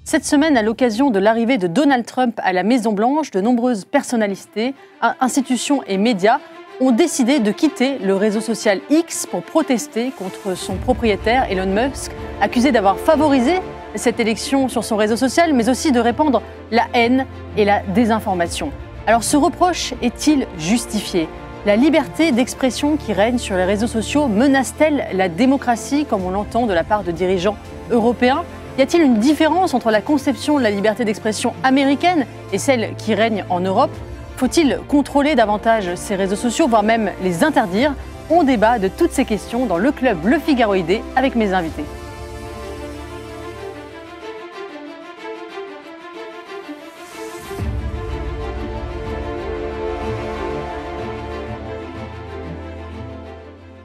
Cette semaine, à l'occasion de l'arrivée de Donald Trump à la Maison-Blanche, de nombreuses personnalités, institutions et médias ont décidé de quitter le réseau social X pour protester contre son propriétaire Elon Musk, accusé d'avoir favorisé cette élection sur son réseau social, mais aussi de répandre la haine et la désinformation. Alors ce reproche est-il justifié ? La liberté d'expression qui règne sur les réseaux sociaux menace-t-elle la démocratie comme on l'entend de la part de dirigeants européens ? Y a-t-il une différence entre la conception de la liberté d'expression américaine et celle qui règne en Europe ? Faut-il contrôler davantage ces réseaux sociaux, voire même les interdire ? On débat de toutes ces questions dans le club Le Figaroïdé avec mes invités.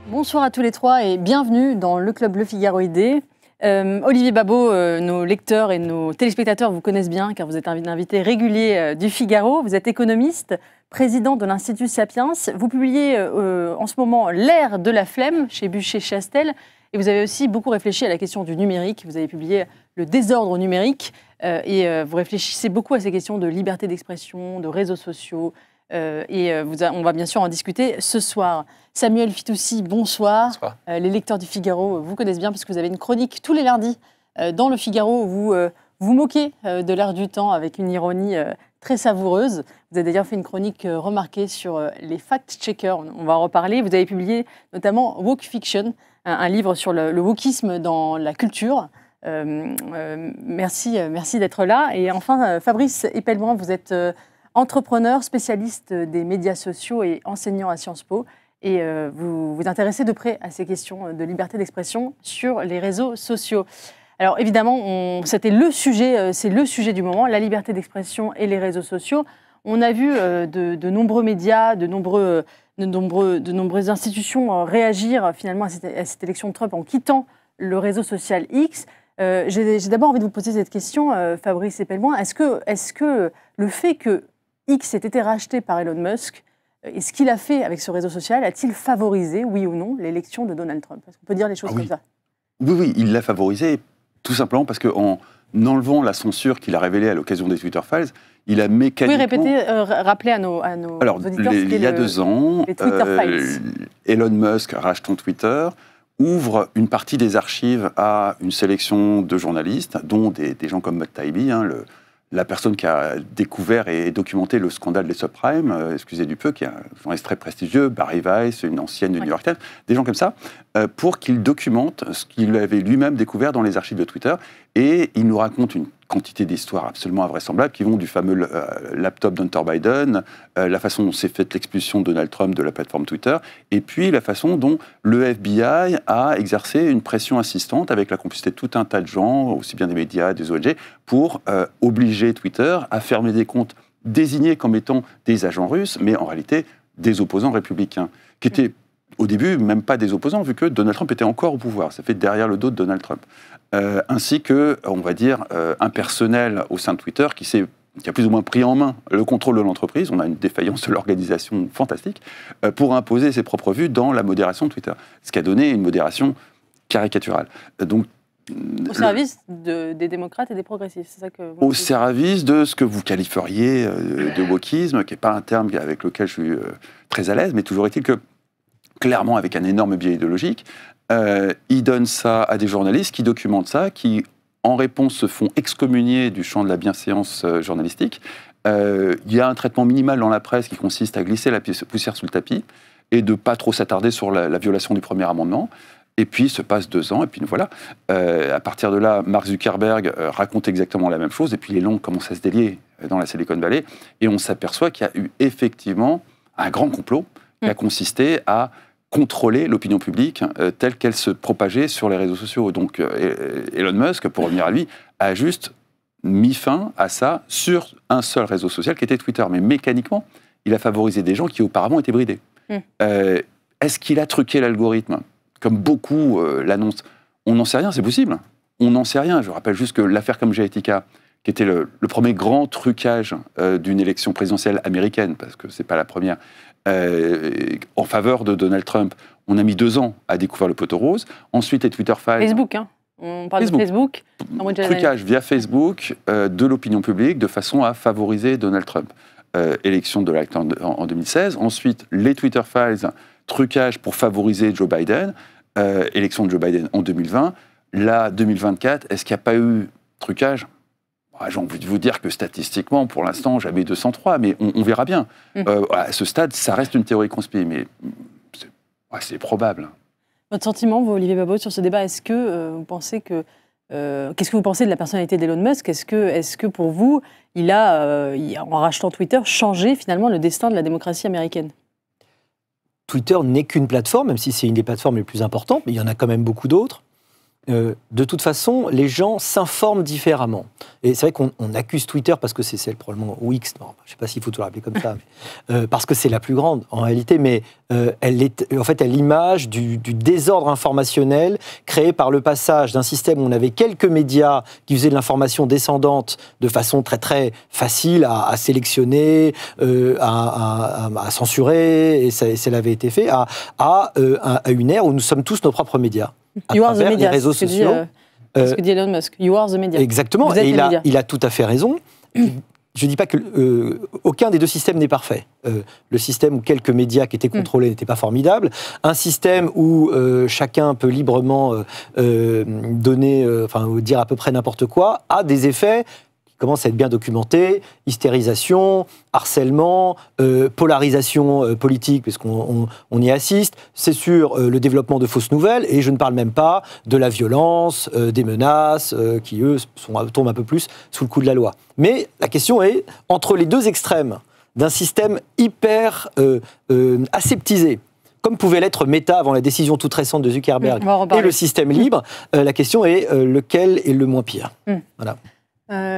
Bonsoir à tous les trois et bienvenue dans le club Le Figaroïdé. Olivier Babot, nos lecteurs et nos téléspectateurs vous connaissent bien car vous êtes un invité régulier du Figaro. Vous êtes économiste, président de l'Institut Sapiens. Vous publiez en ce moment L'ère de la flemme chez Buchet-Chastel et vous avez aussi beaucoup réfléchi à la question du numérique. Vous avez publié Le désordre numérique et vous réfléchissez beaucoup à ces questions de liberté d'expression, de réseaux sociaux. On va bien sûr en discuter ce soir. Samuel Fitoussi, bonsoir. Bonsoir. Les lecteurs du Figaro vous connaissent bien parce que vous avez une chronique tous les lundis dans le Figaro où vous vous moquez de l'air du temps avec une ironie très savoureuse. Vous avez d'ailleurs fait une chronique remarquée sur les fact-checkers, on va en reparler. Vous avez publié notamment Woke Fiction, un livre sur le wokisme dans la culture. Merci d'être là. Et enfin, Fabrice Epelbrand, vous êtes entrepreneur, spécialiste des médias sociaux et enseignant à Sciences Po. Et vous vous intéressez de près à ces questions de liberté d'expression sur les réseaux sociaux. Alors évidemment, c'est le sujet du moment, la liberté d'expression et les réseaux sociaux. On a vu de nombreux médias, de nombreuses institutions réagir finalement à cette élection de Trump en quittant le réseau social X. J'ai d'abord envie de vous poser cette question, Fabrice Epelbrand. Est-ce que le fait que X ait été racheté par Elon Musk et ce qu'il a fait avec ce réseau social, a-t-il favorisé, oui ou non, l'élection de Donald Trump ? Est-ce qu'on peut dire les choses comme ça ? Oui, il l'a favorisé, tout simplement parce qu'en enlevant la censure qu'il a révélée à l'occasion des Twitter Files, il a mécaniquement... Oui, rappelez à nos auditeurs il y a 2 ans, les Twitter Files. Elon Musk, rachetant Twitter, ouvre une partie des archives à une sélection de journalistes, dont des gens comme Matt Taibbi, la personne qui a découvert et documenté le scandale des subprimes, excusez du peu, qui est un journaliste très prestigieux, Barry Weiss, une ancienne du New York Times, des gens comme ça, pour qu'il documente ce qu'il avait lui-même découvert dans les archives de Twitter. Et il nous raconte une quantité d'histoires absolument invraisemblables qui vont du fameux laptop d'Hunter Biden, la façon dont s'est faite l'expulsion de Donald Trump de la plateforme Twitter, et puis la façon dont le FBI a exercé une pression insistante avec la complicité de tout un tas de gens, aussi bien des médias, des ONG, pour obliger Twitter à fermer des comptes désignés comme étant des agents russes, mais en réalité des opposants républicains, qui étaient au début même pas des opposants, vu que Donald Trump était encore au pouvoir. Ça fait derrière le dos de Donald Trump. Ainsi que, on va dire, un personnel au sein de Twitter qui a plus ou moins pris en main le contrôle de l'entreprise. On a une défaillance de l'organisation fantastique pour imposer ses propres vues dans la modération de Twitter. Ce qui a donné une modération caricaturale. Donc, au service des démocrates et des progressistes, c'est ça que vous au service de ce que vous qualifieriez de wokisme, qui n'est pas un terme avec lequel je suis très à l'aise, mais toujours est-il que, clairement, avec un énorme biais idéologique, il donne ça à des journalistes qui documentent ça, qui, en réponse, se font excommunier du champ de la bienséance journalistique. Il y a un traitement minimal dans la presse qui consiste à glisser la poussière sous le tapis et de ne pas trop s'attarder sur la violation du premier amendement. Et puis, se passe 2 ans, et puis voilà. À partir de là, Mark Zuckerberg raconte exactement la même chose, et puis les langues commencent à se délier dans la Silicon Valley, et on s'aperçoit qu'il y a eu effectivement un grand complot qui a consisté à contrôler l'opinion publique telle qu'elle se propageait sur les réseaux sociaux. Donc Elon Musk, pour revenir à lui, a juste mis fin à ça sur un seul réseau social qui était Twitter. Mais mécaniquement, il a favorisé des gens qui auparavant étaient bridés. Est-ce qu'il a truqué l'algorithme ? Comme beaucoup l'annoncent, on n'en sait rien, c'est possible. On n'en sait rien. Je rappelle juste que l'affaire Cambridge Analytica, qui était le premier grand trucage d'une élection présidentielle américaine, parce que ce n'est pas la première, en faveur de Donald Trump, on a mis 2 ans à découvrir le poteau rose. Ensuite, les Twitter Files... Facebook, hein. On parle de Facebook. Trucage via Facebook de l'opinion publique de façon à favoriser Donald Trump. Élection de Donald Trump en 2016. Ensuite, les Twitter Files, trucage pour favoriser Joe Biden. Élection de Joe Biden en 2020. Là, 2024, est-ce qu'il n'y a pas eu trucage ? J'ai envie de vous dire que statistiquement, pour l'instant, j'avais 203, mais on verra bien. À ce stade, ça reste une théorie conspirée, mais c'est probable. Votre sentiment, vous, Olivier Babot, sur ce débat, est-ce que vous pensez que... qu'est-ce que vous pensez de la personnalité d'Elon Musk ? Est-ce que pour vous, il a, en rachetant Twitter, changé finalement le destin de la démocratie américaine ? Twitter n'est qu'une plateforme, même si c'est une des plateformes les plus importantes, mais il y en a quand même beaucoup d'autres. De toute façon, les gens s'informent différemment. Et c'est vrai qu'on accuse Twitter parce que c'est probablement ou X, non, je ne sais pas s'il faut tout l'appeler comme ça, mais, parce que c'est la plus grande en réalité, mais elle est en fait à l'image du désordre informationnel créé par le passage d'un système où on avait quelques médias qui faisaient de l'information descendante de façon très très facile à sélectionner, à censurer, et cela avait été fait, à une ère où nous sommes tous nos propres médias. You are the media, les réseaux sociaux. C'est ce que dit Elon Musk. You are the media. Exactement, et il a tout à fait raison. Je ne dis pas qu'aucun des deux systèmes n'est parfait. Le système où quelques médias qui étaient contrôlés n'était pas formidable. Un système où chacun peut librement dire à peu près n'importe quoi a des effets qui commencent à être bien documentés. Hystérisation, harcèlement, polarisation politique, puisqu'on y assiste. C'est sûr, le développement de fausses nouvelles, et je ne parle même pas de la violence, des menaces, qui, eux, tombent un peu plus sous le coup de la loi. Mais la question est, entre les deux extrêmes d'un système hyper aseptisé, comme pouvait l'être Meta avant la décision toute récente de Zuckerberg, et le système libre, la question est lequel est le moins pire. Voilà.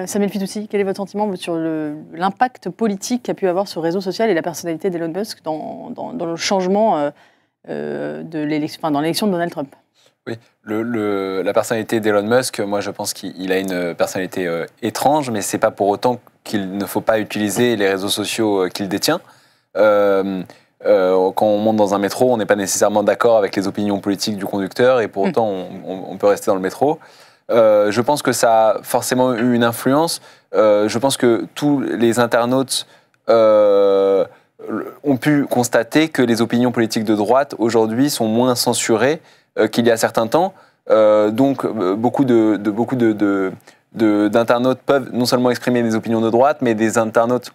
Samuel Fitoussi, quel est votre sentiment sur l'impact politique qu'a pu avoir ce réseau social et la personnalité d'Elon Musk dans le changement dans l'élection de Donald Trump ? Oui, la personnalité d'Elon Musk, moi je pense qu'il a une personnalité étrange, mais c'est pas pour autant qu'il ne faut pas utiliser les réseaux sociaux qu'il détient. Quand on monte dans un métro, on n'est pas nécessairement d'accord avec les opinions politiques du conducteur, et pour autant on peut rester dans le métro. Je pense que ça a forcément eu une influence. Je pense que tous les internautes ont pu constater que les opinions politiques de droite aujourd'hui sont moins censurées qu'il y a certains temps. Donc beaucoup d'internautes peuvent non seulement exprimer des opinions de droite, mais des internautes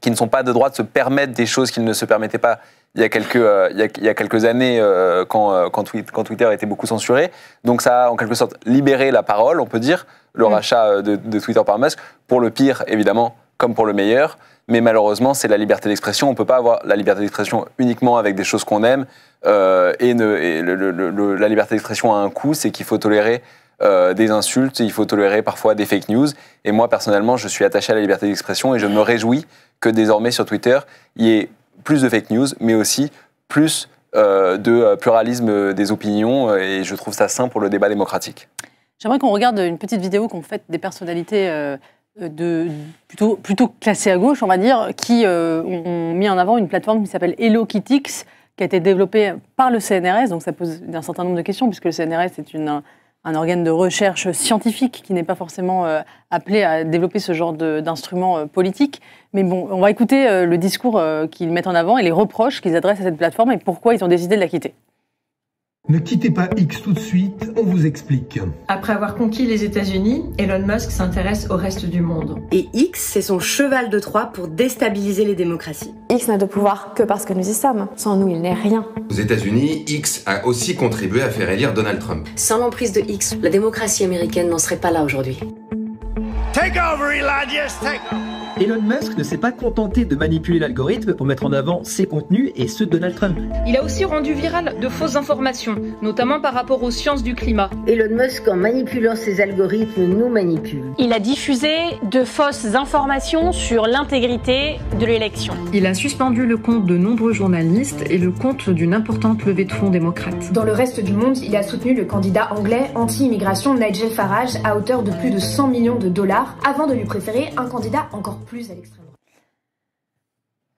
qui ne sont pas de droite se permettent des choses qu'ils ne se permettaient pas il y a quelques années quand Twitter était beaucoup censuré. Donc ça a en quelque sorte libéré la parole, on peut dire, le rachat de Twitter par Musk, pour le pire évidemment comme pour le meilleur. Mais malheureusement, c'est la liberté d'expression. On ne peut pas avoir la liberté d'expression uniquement avec des choses qu'on aime. La liberté d'expression a un coût, c'est qu'il faut tolérer des insultes, il faut tolérer parfois des fake news. Et moi, personnellement, je suis attaché à la liberté d'expression et je me réjouis que désormais sur Twitter, il y ait plus de fake news, mais aussi plus de pluralisme des opinions. Et je trouve ça sain pour le débat démocratique. J'aimerais qu'on regarde une petite vidéo qu'ont faite des personnalités plutôt classées à gauche, on va dire, qui ont mis en avant une plateforme qui s'appelle HelloKitix, qui a été développée par le CNRS. Donc ça pose un certain nombre de questions, puisque le CNRS est un organe de recherche scientifique qui n'est pas forcément appelé à développer ce genre d'instruments politiques. Mais bon, on va écouter le discours qu'ils mettent en avant et les reproches qu'ils adressent à cette plateforme et pourquoi ils ont décidé de la quitter. Ne quittez pas X tout de suite, on vous explique. Après avoir conquis les États-Unis, Elon Musk s'intéresse au reste du monde. Et X, c'est son cheval de Troie pour déstabiliser les démocraties. X n'a de pouvoir que parce que nous y sommes. Sans nous, il n'est rien. Aux États-Unis, X a aussi contribué à faire élire Donald Trump. Sans l'emprise de X, la démocratie américaine n'en serait pas là aujourd'hui. Take over, Elon, yes, take over. Elon Musk ne s'est pas contenté de manipuler l'algorithme pour mettre en avant ses contenus et ceux de Donald Trump. Il a aussi rendu viral de fausses informations, notamment par rapport aux sciences du climat. Elon Musk, en manipulant ses algorithmes, nous manipule. Il a diffusé de fausses informations sur l'intégrité de l'élection. Il a suspendu le compte de nombreux journalistes et le compte d'une importante levée de fonds démocrate. Dans le reste du monde, il a soutenu le candidat anglais anti-immigration Nigel Farage à hauteur de plus de 100 millions de dollars avant de lui préférer un candidat encore plus à l'extrême droite.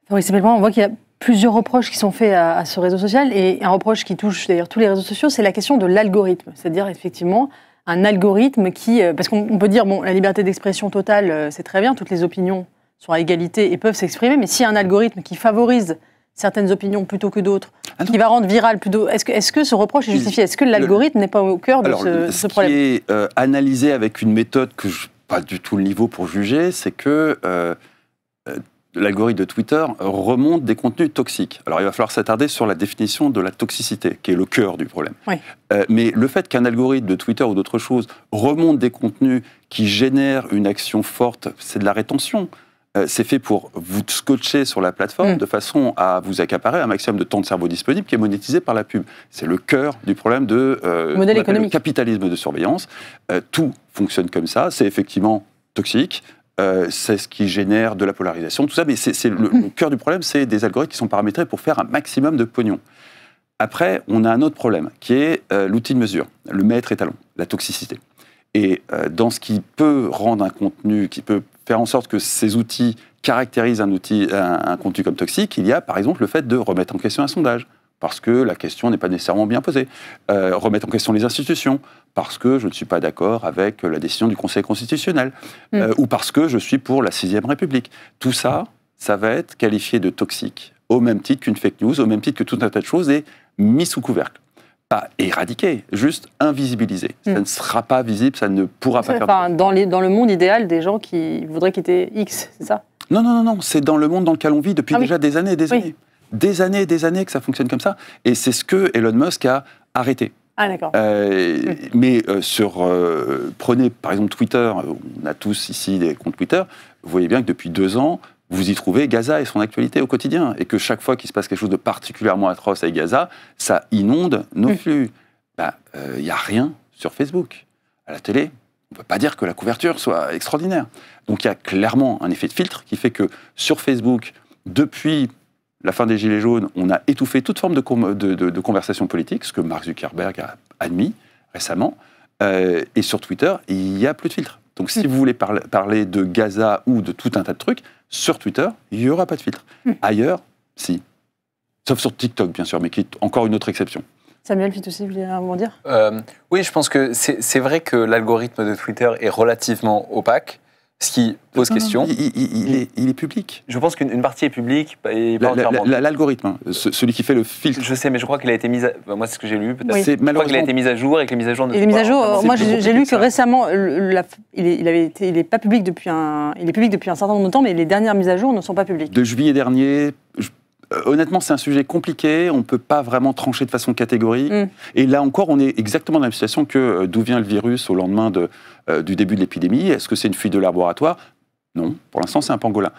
Fabrice Ebelbrun, on voit qu'il y a plusieurs reproches qui sont faits à ce réseau social et un reproche qui touche d'ailleurs tous les réseaux sociaux, c'est la question de l'algorithme. C'est-à-dire effectivement un algorithme qui... parce qu'on peut dire, bon, la liberté d'expression totale, c'est très bien, toutes les opinions sont à égalité et peuvent s'exprimer, mais s'il y a un algorithme qui favorise certaines opinions plutôt que d'autres, qui va rendre viral plutôt... Est-ce que ce reproche est justifié? Est-ce que l'algorithme n'est pas au cœur de ce problème? Ce qui est analysé avec une méthode que je n'ai pas du tout le niveau pour juger, c'est que l'algorithme de Twitter remonte des contenus toxiques. Alors il va falloir s'attarder sur la définition de la toxicité, qui est le cœur du problème. Oui. Mais le fait qu'un algorithme de Twitter ou d'autres choses remonte des contenus qui génèrent une action forte, c'est de la rétention. C'est fait pour vous scotcher sur la plateforme de façon à vous accaparer un maximum de temps de cerveau disponible qui est monétisé par la pub. C'est le cœur du problème de modèle économique. Le capitalisme de surveillance. Tout fonctionne comme ça. C'est effectivement toxique. C'est ce qui génère de la polarisation, tout ça. Mais le cœur du problème, c'est des algorithmes qui sont paramétrés pour faire un maximum de pognon. Après, on a un autre problème qui est l'outil de mesure, le maître étalon, la toxicité. Et dans ce qui peut rendre un contenu, qui peut faire en sorte que ces outils caractérisent un contenu comme toxique, il y a par exemple le fait de remettre en question un sondage, parce que la question n'est pas nécessairement bien posée. Remettre en question les institutions, parce que je ne suis pas d'accord avec la décision du Conseil constitutionnel, ou parce que je suis pour la 6e République. Tout ça, ça va être qualifié de toxique, au même titre qu'une fake news, au même titre que tout un tas de choses, et mis sous couvercle. Pas éradiqué, juste invisibilisé. Ça ne sera pas visible, ça ne pourra pas faire... Dans le monde idéal, des gens qui voudraient quitter X, c'est ça? Non, c'est dans le monde dans lequel on vit depuis déjà des années et des années. Des années et des années que ça fonctionne comme ça. Et c'est ce que Elon Musk a arrêté. Ah, d'accord. Mais prenez par exemple Twitter, on a tous ici des comptes Twitter, vous voyez bien que depuis 2 ans, vous y trouvez Gaza et son actualité au quotidien. Et que chaque fois qu'il se passe quelque chose de particulièrement atroce avec Gaza, ça inonde nos flux. Il n'y a rien sur Facebook. À la télé, on ne peut pas dire que la couverture soit extraordinaire. Donc il y a clairement un effet de filtre qui fait que sur Facebook, depuis la fin des Gilets jaunes, on a étouffé toute forme de conversation politique, ce que Mark Zuckerberg a admis récemment. Et sur Twitter, il n'y a plus de filtre. Donc si vous voulez parler de Gaza ou de tout un tas de trucs, sur Twitter, il n'y aura pas de filtre. Ailleurs, si. Sauf sur TikTok, bien sûr, mais qui est encore une autre exception. Samuel Fitoussi, vous voulez un dire? Oui, je pense que c'est vrai que l'algorithme de Twitter est relativement opaque, ce qui pose question. Il est public. Je pense qu'une partie est publique et pas entièrement. L'algorithme, celui qui fait le filtre. Je sais, mais je crois qu'il a été mis à... Moi, c'est ce que j'ai lu, peut-être. Oui. Je crois qu'il a été mis à jour et que les mises à jour ne sont pas... Les mises à jour, moi j'ai lu que récemment, il est pas public depuis il est public depuis un certain nombre de temps, mais les dernières mises à jour ne sont pas publiques. De juillet dernier... Honnêtement, c'est un sujet compliqué, on ne peut pas vraiment trancher de façon catégorique. Et là encore, on est exactement dans la situation que d'où vient le virus au lendemain du début de l'épidémie. Est-ce que c'est une fuite de laboratoire? Non, pour l'instant, c'est un pangolin.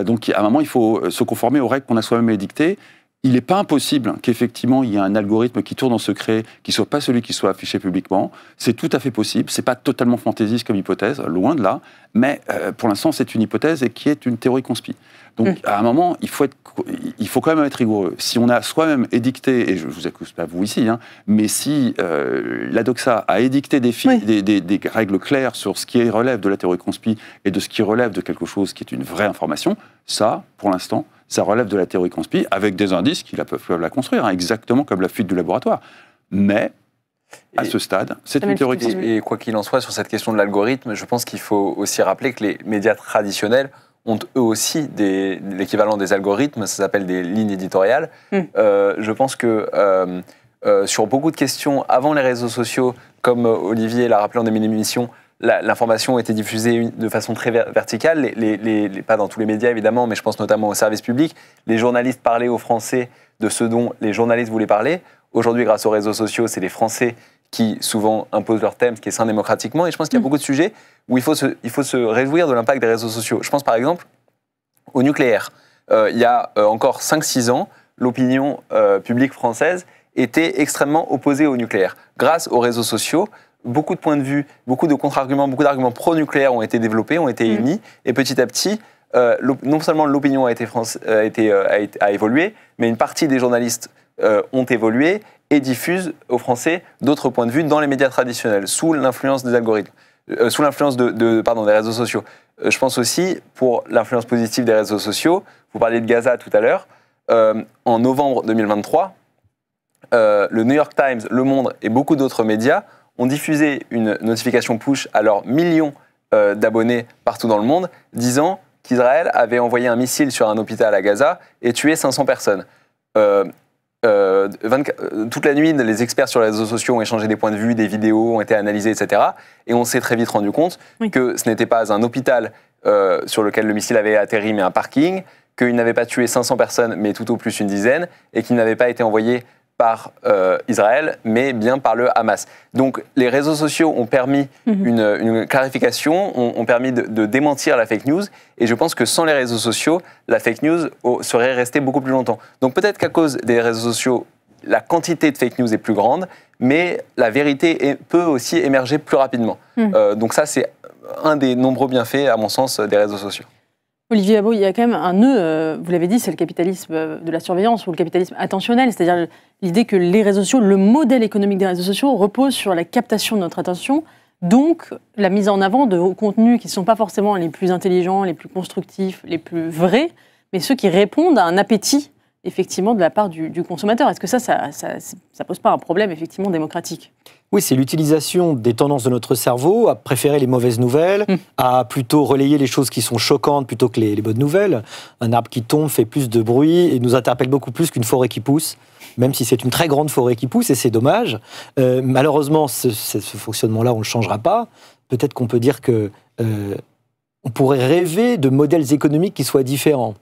Donc, à un moment, il faut se conformer aux règles qu'on a soi-même édictées. Il n'est pas impossible qu'effectivement, il y ait un algorithme qui tourne en secret, qui ne soit pas celui qui soit affiché publiquement. C'est tout à fait possible. Ce n'est pas totalement fantaisiste comme hypothèse, loin de là. Mais pour l'instant, c'est une hypothèse et qui est une théorie conspi. Donc, à un moment, il faut quand même être rigoureux. Si on a soi-même édicté, et je ne vous accuse pas vous ici, mais si la Doxa a édicté des règles claires sur ce qui relève de la théorie conspi et de ce qui relève de quelque chose qui est une vraie information, ça, pour l'instant, ça relève de la théorie conspi avec des indices qui peuvent la construire, exactement comme la fuite du laboratoire. Mais, à ce stade, c'est une théorie conspi. Et quoi qu'il en soit, sur cette question de l'algorithme, je pense qu'il faut aussi rappeler que les médias traditionnels ont eux aussi l'équivalent des algorithmes, ça s'appelle des lignes éditoriales. Je pense que sur beaucoup de questions avant les réseaux sociaux, comme Olivier l'a rappelé en début d'émission, l'information était diffusée de façon très verticale, pas dans tous les médias évidemment, mais je pense notamment aux services publics. Les journalistes parlaient aux Français de ce dont les journalistes voulaient parler. Aujourd'hui, grâce aux réseaux sociaux, c'est les Français qui souvent imposent leur thème, ce qui est sain démocratiquement. Et je pense qu'il y a beaucoup de sujets où il faut se réjouir de l'impact des réseaux sociaux. Je pense par exemple au nucléaire. Il y a encore 5-6 ans, l'opinion publique française était extrêmement opposée au nucléaire. Grâce aux réseaux sociaux, beaucoup de points de vue, beaucoup de contre-arguments, beaucoup d'arguments pro-nucléaire ont été développés, ont été émis. Et petit à petit, non seulement l'opinion a évolué, mais une partie des journalistes ont évolué et diffusent aux Français d'autres points de vue dans les médias traditionnels, sous l'influence des algorithmes, sous l'influence des réseaux sociaux. Je pense aussi, pour l'influence positive des réseaux sociaux, vous parliez de Gaza tout à l'heure, en novembre 2023, le New York Times, Le Monde et beaucoup d'autres médias ont diffusé une notification push à leurs millions d'abonnés partout dans le monde, disant qu'Israël avait envoyé un missile sur un hôpital à Gaza et tué 500 personnes. Toute la nuit, les experts sur les réseaux sociaux ont échangé des points de vue, des vidéos ont été analysées, etc. Et on s'est très vite rendu compte que ce n'était pas un hôpital sur lequel le missile avait atterri, mais un parking, qu'il n'avait pas tué 500 personnes, mais tout au plus une dizaine, et qu'il n'avait pas été envoyé par Israël, mais bien par le Hamas. Donc les réseaux sociaux ont permis une clarification, ont permis de démentir la fake news, et je pense que sans les réseaux sociaux, la fake news serait restée beaucoup plus longtemps. Donc peut-être qu'à cause des réseaux sociaux, la quantité de fake news est plus grande, mais la vérité peut aussi émerger plus rapidement. Donc ça, c'est un des nombreux bienfaits, à mon sens, des réseaux sociaux. Olivier Habot, il y a quand même un nœud, vous l'avez dit, c'est le capitalisme de la surveillance ou le capitalisme attentionnel, c'est-à-dire l'idée que les réseaux sociaux, le modèle économique des réseaux sociaux repose sur la captation de notre attention, donc la mise en avant de contenus qui ne sont pas forcément les plus intelligents, les plus constructifs, les plus vrais, mais ceux qui répondent à un appétit, effectivement, de la part du consommateur. Est-ce que ça pose pas un problème, effectivement, démocratique ? Oui, c'est l'utilisation des tendances de notre cerveau à préférer les mauvaises nouvelles, à plutôt relayer les choses qui sont choquantes plutôt que les bonnes nouvelles. Un arbre qui tombe fait plus de bruit et nous interpelle beaucoup plus qu'une forêt qui pousse, même si c'est une très grande forêt qui pousse, et c'est dommage. Malheureusement, ce fonctionnement-là, on ne le changera pas. Peut-être qu'on peut dire que on pourrait rêver de modèles économiques qui soient différents.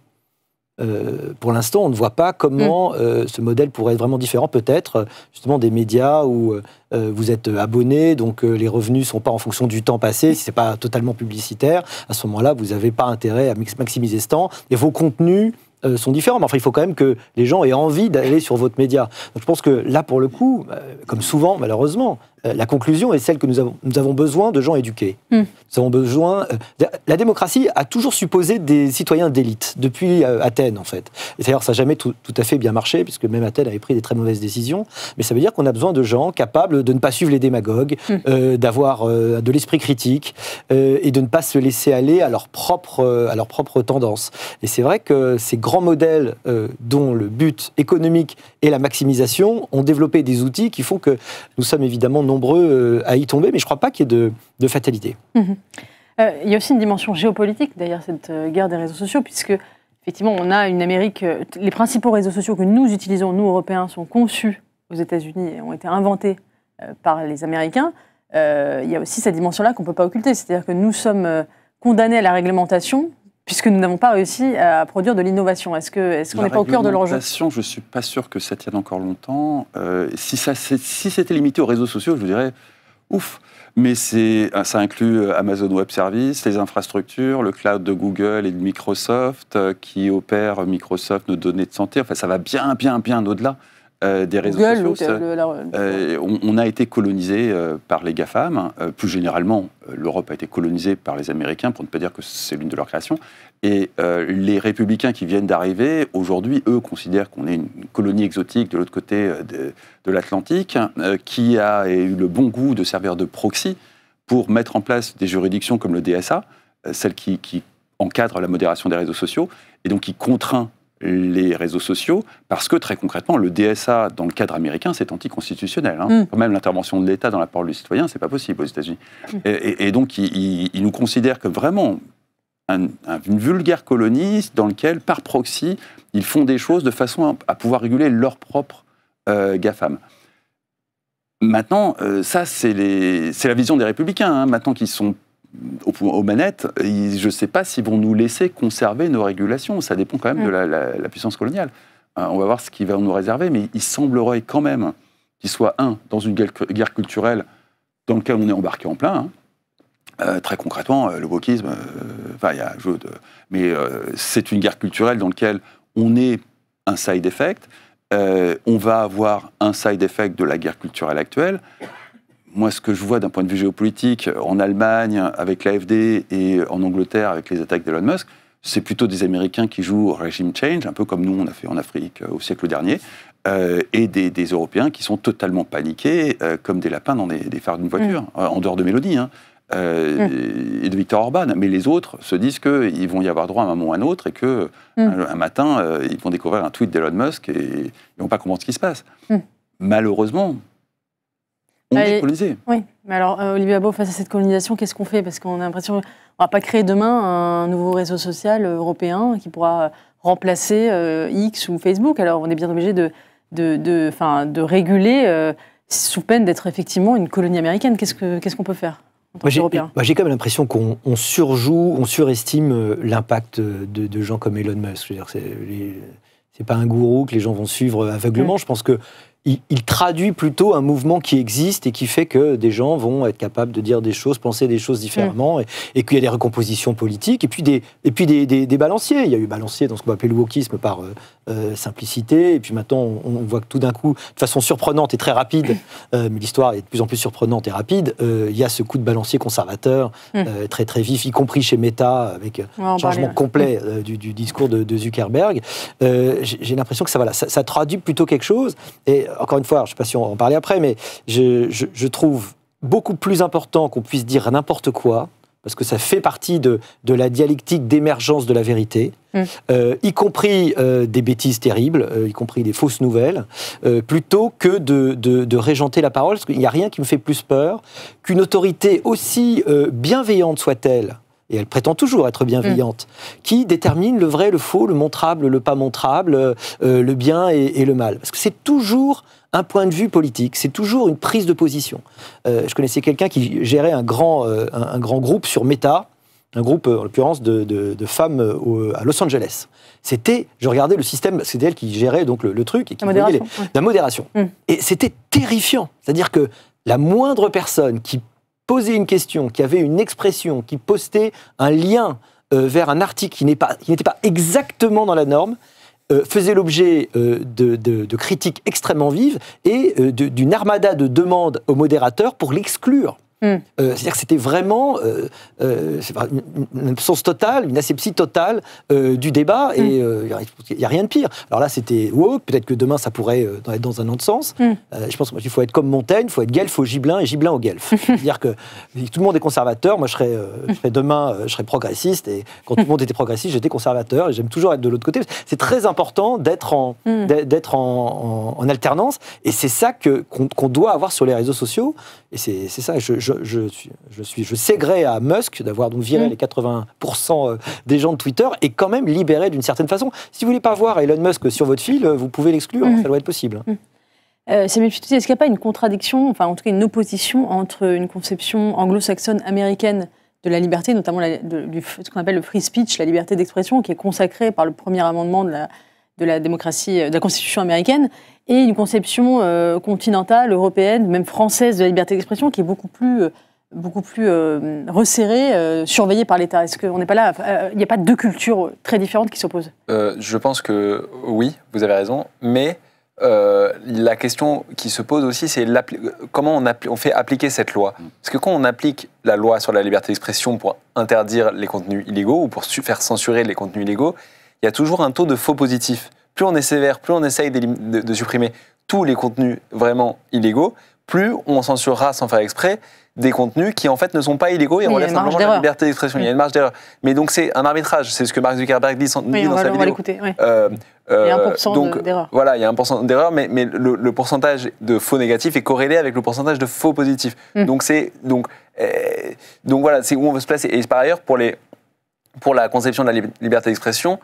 Pour l'instant, on ne voit pas comment ce modèle pourrait être vraiment différent. Peut-être, justement, des médias où vous êtes abonné, donc les revenus ne sont pas en fonction du temps passé. Si ce n'est pas totalement publicitaire, à ce moment-là, vous n'avez pas intérêt à maximiser ce temps. Et vos contenus sont différents. Mais enfin, il faut quand même que les gens aient envie d'aller sur votre média. Donc, je pense que là, pour le coup, comme souvent, malheureusement, la conclusion est celle que nous avons besoin de gens éduqués. Nous avons besoin... la démocratie a toujours supposé des citoyens d'élite, depuis Athènes, en fait. Et d'ailleurs, ça n'a jamais tout à fait bien marché, puisque même Athènes avait pris des très mauvaises décisions. Mais ça veut dire qu'on a besoin de gens capables de ne pas suivre les démagogues, d'avoir de l'esprit critique, et de ne pas se laisser aller à leur propre tendance. Et c'est vrai que ces grands modèles dont le but économique est la maximisation ont développé des outils qui font que nous sommes évidemment nombreux à y tomber, mais je ne crois pas qu'il y ait de fatalité. Il y a aussi une dimension géopolitique, d'ailleurs, cette guerre des réseaux sociaux, puisque, effectivement, on a une Amérique... les principaux réseaux sociaux que nous utilisons, nous, Européens, sont conçus aux États-Unis et ont été inventés par les Américains. Il y a aussi cette dimension-là qu'on ne peut pas occulter, c'est-à-dire que nous sommes condamnés à la réglementation, puisque nous n'avons pas réussi à produire de l'innovation. Est-ce qu'on n'est pas au cœur de l'enjeu ? Je ne suis pas sûr que ça tienne encore longtemps. Si c'était limité aux réseaux sociaux, je vous dirais, ouf. Mais ça inclut Amazon Web Services, les infrastructures, le cloud de Google et de Microsoft, qui opère Microsoft nos données de santé. Enfin, ça va bien au-delà des réseaux sociaux. On a été colonisé par les GAFAM. Plus généralement, l'Europe a été colonisée par les Américains, pour ne pas dire que c'est l'une de leurs créations. Et les républicains qui viennent d'arriver, aujourd'hui, eux, considèrent qu'on est une colonie exotique de l'autre côté de l'Atlantique, qui a eu le bon goût de servir de proxy pour mettre en place des juridictions comme le DSA, celle qui encadre la modération des réseaux sociaux, et donc qui contraint les réseaux sociaux, parce que très concrètement, le DSA, dans le cadre américain, c'est anticonstitutionnel. Même l'intervention de l'État dans la parole du citoyen, c'est pas possible aux États-Unis. Et donc, ils nous considèrent comme vraiment une vulgaire colonie dans laquelle, par proxy, ils font des choses de façon à pouvoir réguler leur propre GAFAM. Maintenant, ça, c'est la vision des Républicains. Maintenant qu'ils sont aux manettes, je ne sais pas s'ils vont nous laisser conserver nos régulations. Ça dépend quand même de la puissance coloniale. On va voir ce qu'ils vont nous réserver, mais il semblerait quand même qu'ils soient, dans une guerre culturelle dans laquelle on est embarqué en plein. Très concrètement, le wokisme, il y a un jeu de... Mais c'est une guerre culturelle dans laquelle on est un side effect. On va avoir un side effect de la guerre culturelle actuelle. Moi, ce que je vois d'un point de vue géopolitique, en Allemagne, avec l'AfD, et en Angleterre, avec les attaques d'Elon Musk, c'est plutôt des Américains qui jouent au regime change, un peu comme nous, on a fait en Afrique au siècle dernier, et des Européens qui sont totalement paniqués, comme des lapins dans des phares d'une voiture, en dehors de Mélodie, et de Viktor Orban. Mais les autres se disent qu'ils vont y avoir droit à un moment ou à un autre, et qu'un matin, ils vont découvrir un tweet d'Elon Musk, et ils ne vont pas comprendre ce qui se passe. Malheureusement, On est colonisé. Oui, mais alors, Olivier Babot, face à cette colonisation, qu'est-ce qu'on fait? Parce qu'on a l'impression qu'on ne va pas créer demain un nouveau réseau social européen qui pourra remplacer X ou Facebook. Alors, on est bien obligé de réguler sous peine d'être effectivement une colonie américaine. Qu'est-ce qu'on peut faire en tant qu'Européens? J'ai quand même l'impression qu'on surjoue, on surestime l'impact de gens comme Elon Musk. Je veux dire, c'est pas un gourou que les gens vont suivre aveuglement. Je pense que il traduit plutôt un mouvement qui existe et qui fait que des gens vont être capables de dire des choses, penser des choses différemment, et qu'il y a des recompositions politiques, et puis des balanciers. Il y a eu balancier dans ce qu'on va appeler le wokisme par simplicité, et puis maintenant on voit que tout d'un coup, de façon surprenante et très rapide, mais l'histoire est de plus en plus surprenante et rapide, il y a ce coup de balancier conservateur très très vif, y compris chez Meta, avec un changement complet du discours de Zuckerberg. J'ai l'impression que ça traduit plutôt quelque chose, et encore une fois, je ne sais pas si on va en parler après, mais je trouve beaucoup plus important qu'on puisse dire n'importe quoi, parce que ça fait partie de la dialectique d'émergence de la vérité, y compris des bêtises terribles, y compris des fausses nouvelles, plutôt que de régenter la parole, parce qu'il n'y a rien qui me fait plus peur qu'une autorité aussi bienveillante soit-elle, et elle prétend toujours être bienveillante, qui détermine le vrai, le faux, le montrable, le pas montrable, le bien et le mal. Parce que c'est toujours un point de vue politique, c'est toujours une prise de position. Je connaissais quelqu'un qui gérait un grand groupe sur Meta, un groupe, en l'occurrence, de femmes à Los Angeles. Je regardais le système, c'était elle qui gérait donc le truc, et qui voyait la modération. Et c'était terrifiant. C'est-à-dire que la moindre personne qui posait une question, qui avait une expression, qui postait un lien vers un article qui n'était pas exactement dans la norme, faisait l'objet de critiques extrêmement vives et d'une armada de demandes au modérateur pour l'exclure. C'est-à-dire que c'était vraiment une absence totale, une asepsie totale du débat, et il n'y a rien de pire. Alors là, c'était woke, peut-être que demain, ça pourrait être dans un autre sens. Je pense qu'il faut être comme Montaigne, il faut être guelfe au gibelin et gibelin au guelfe. C'est-à-dire que tout le monde est conservateur, moi demain, je serais progressiste, et quand tout le monde était progressiste, j'étais conservateur, et j'aime toujours être de l'autre côté. C'est très important d'être en alternance, et c'est ça qu'on doit avoir sur les réseaux sociaux, et c'est ça, je sais gré à Musk d'avoir donc viré les 80% des gens de Twitter et quand même libéré d'une certaine façon. Si vous voulez pas voir Elon Musk sur votre fil, vous pouvez l'exclure, ça doit être possible. Samuel Pietuzzi, est-ce qu'il n'y a pas une contradiction, enfin en tout cas une opposition entre une conception anglo-saxonne américaine de la liberté, notamment ce qu'on appelle le free speech, la liberté d'expression, qui est consacrée par le premier amendement de la démocratie, de la Constitution américaine, et une conception continentale, européenne, même française de la liberté d'expression, qui est beaucoup plus resserrée, surveillée par l'État. Est-ce qu'on n'est pas là, il n'y a pas deux cultures très différentes qui s'opposent? Je pense que oui, vous avez raison, mais la question qui se pose aussi, c'est comment on fait appliquer cette loi. Parce que quand on applique la loi sur la liberté d'expression pour interdire les contenus illégaux ou pour faire censurer les contenus illégaux, il y a toujours un taux de faux positif. Plus on est sévère, plus on essaye de supprimer tous les contenus vraiment illégaux, plus on censurera sans faire exprès des contenus qui en fait ne sont pas illégaux et relèvent simplement de la liberté d'expression. Il y a une marge d'erreur. Mais donc c'est un arbitrage, c'est ce que Mark Zuckerberg dit dans sa vidéo. On va l'écouter. Il y a 1% d'erreur. Voilà, il y a 1% d'erreur, mais le pourcentage de faux négatifs est corrélé avec le pourcentage de faux positifs. Donc voilà, c'est où on veut se placer. Et par ailleurs, pour la conception de la liberté d'expression,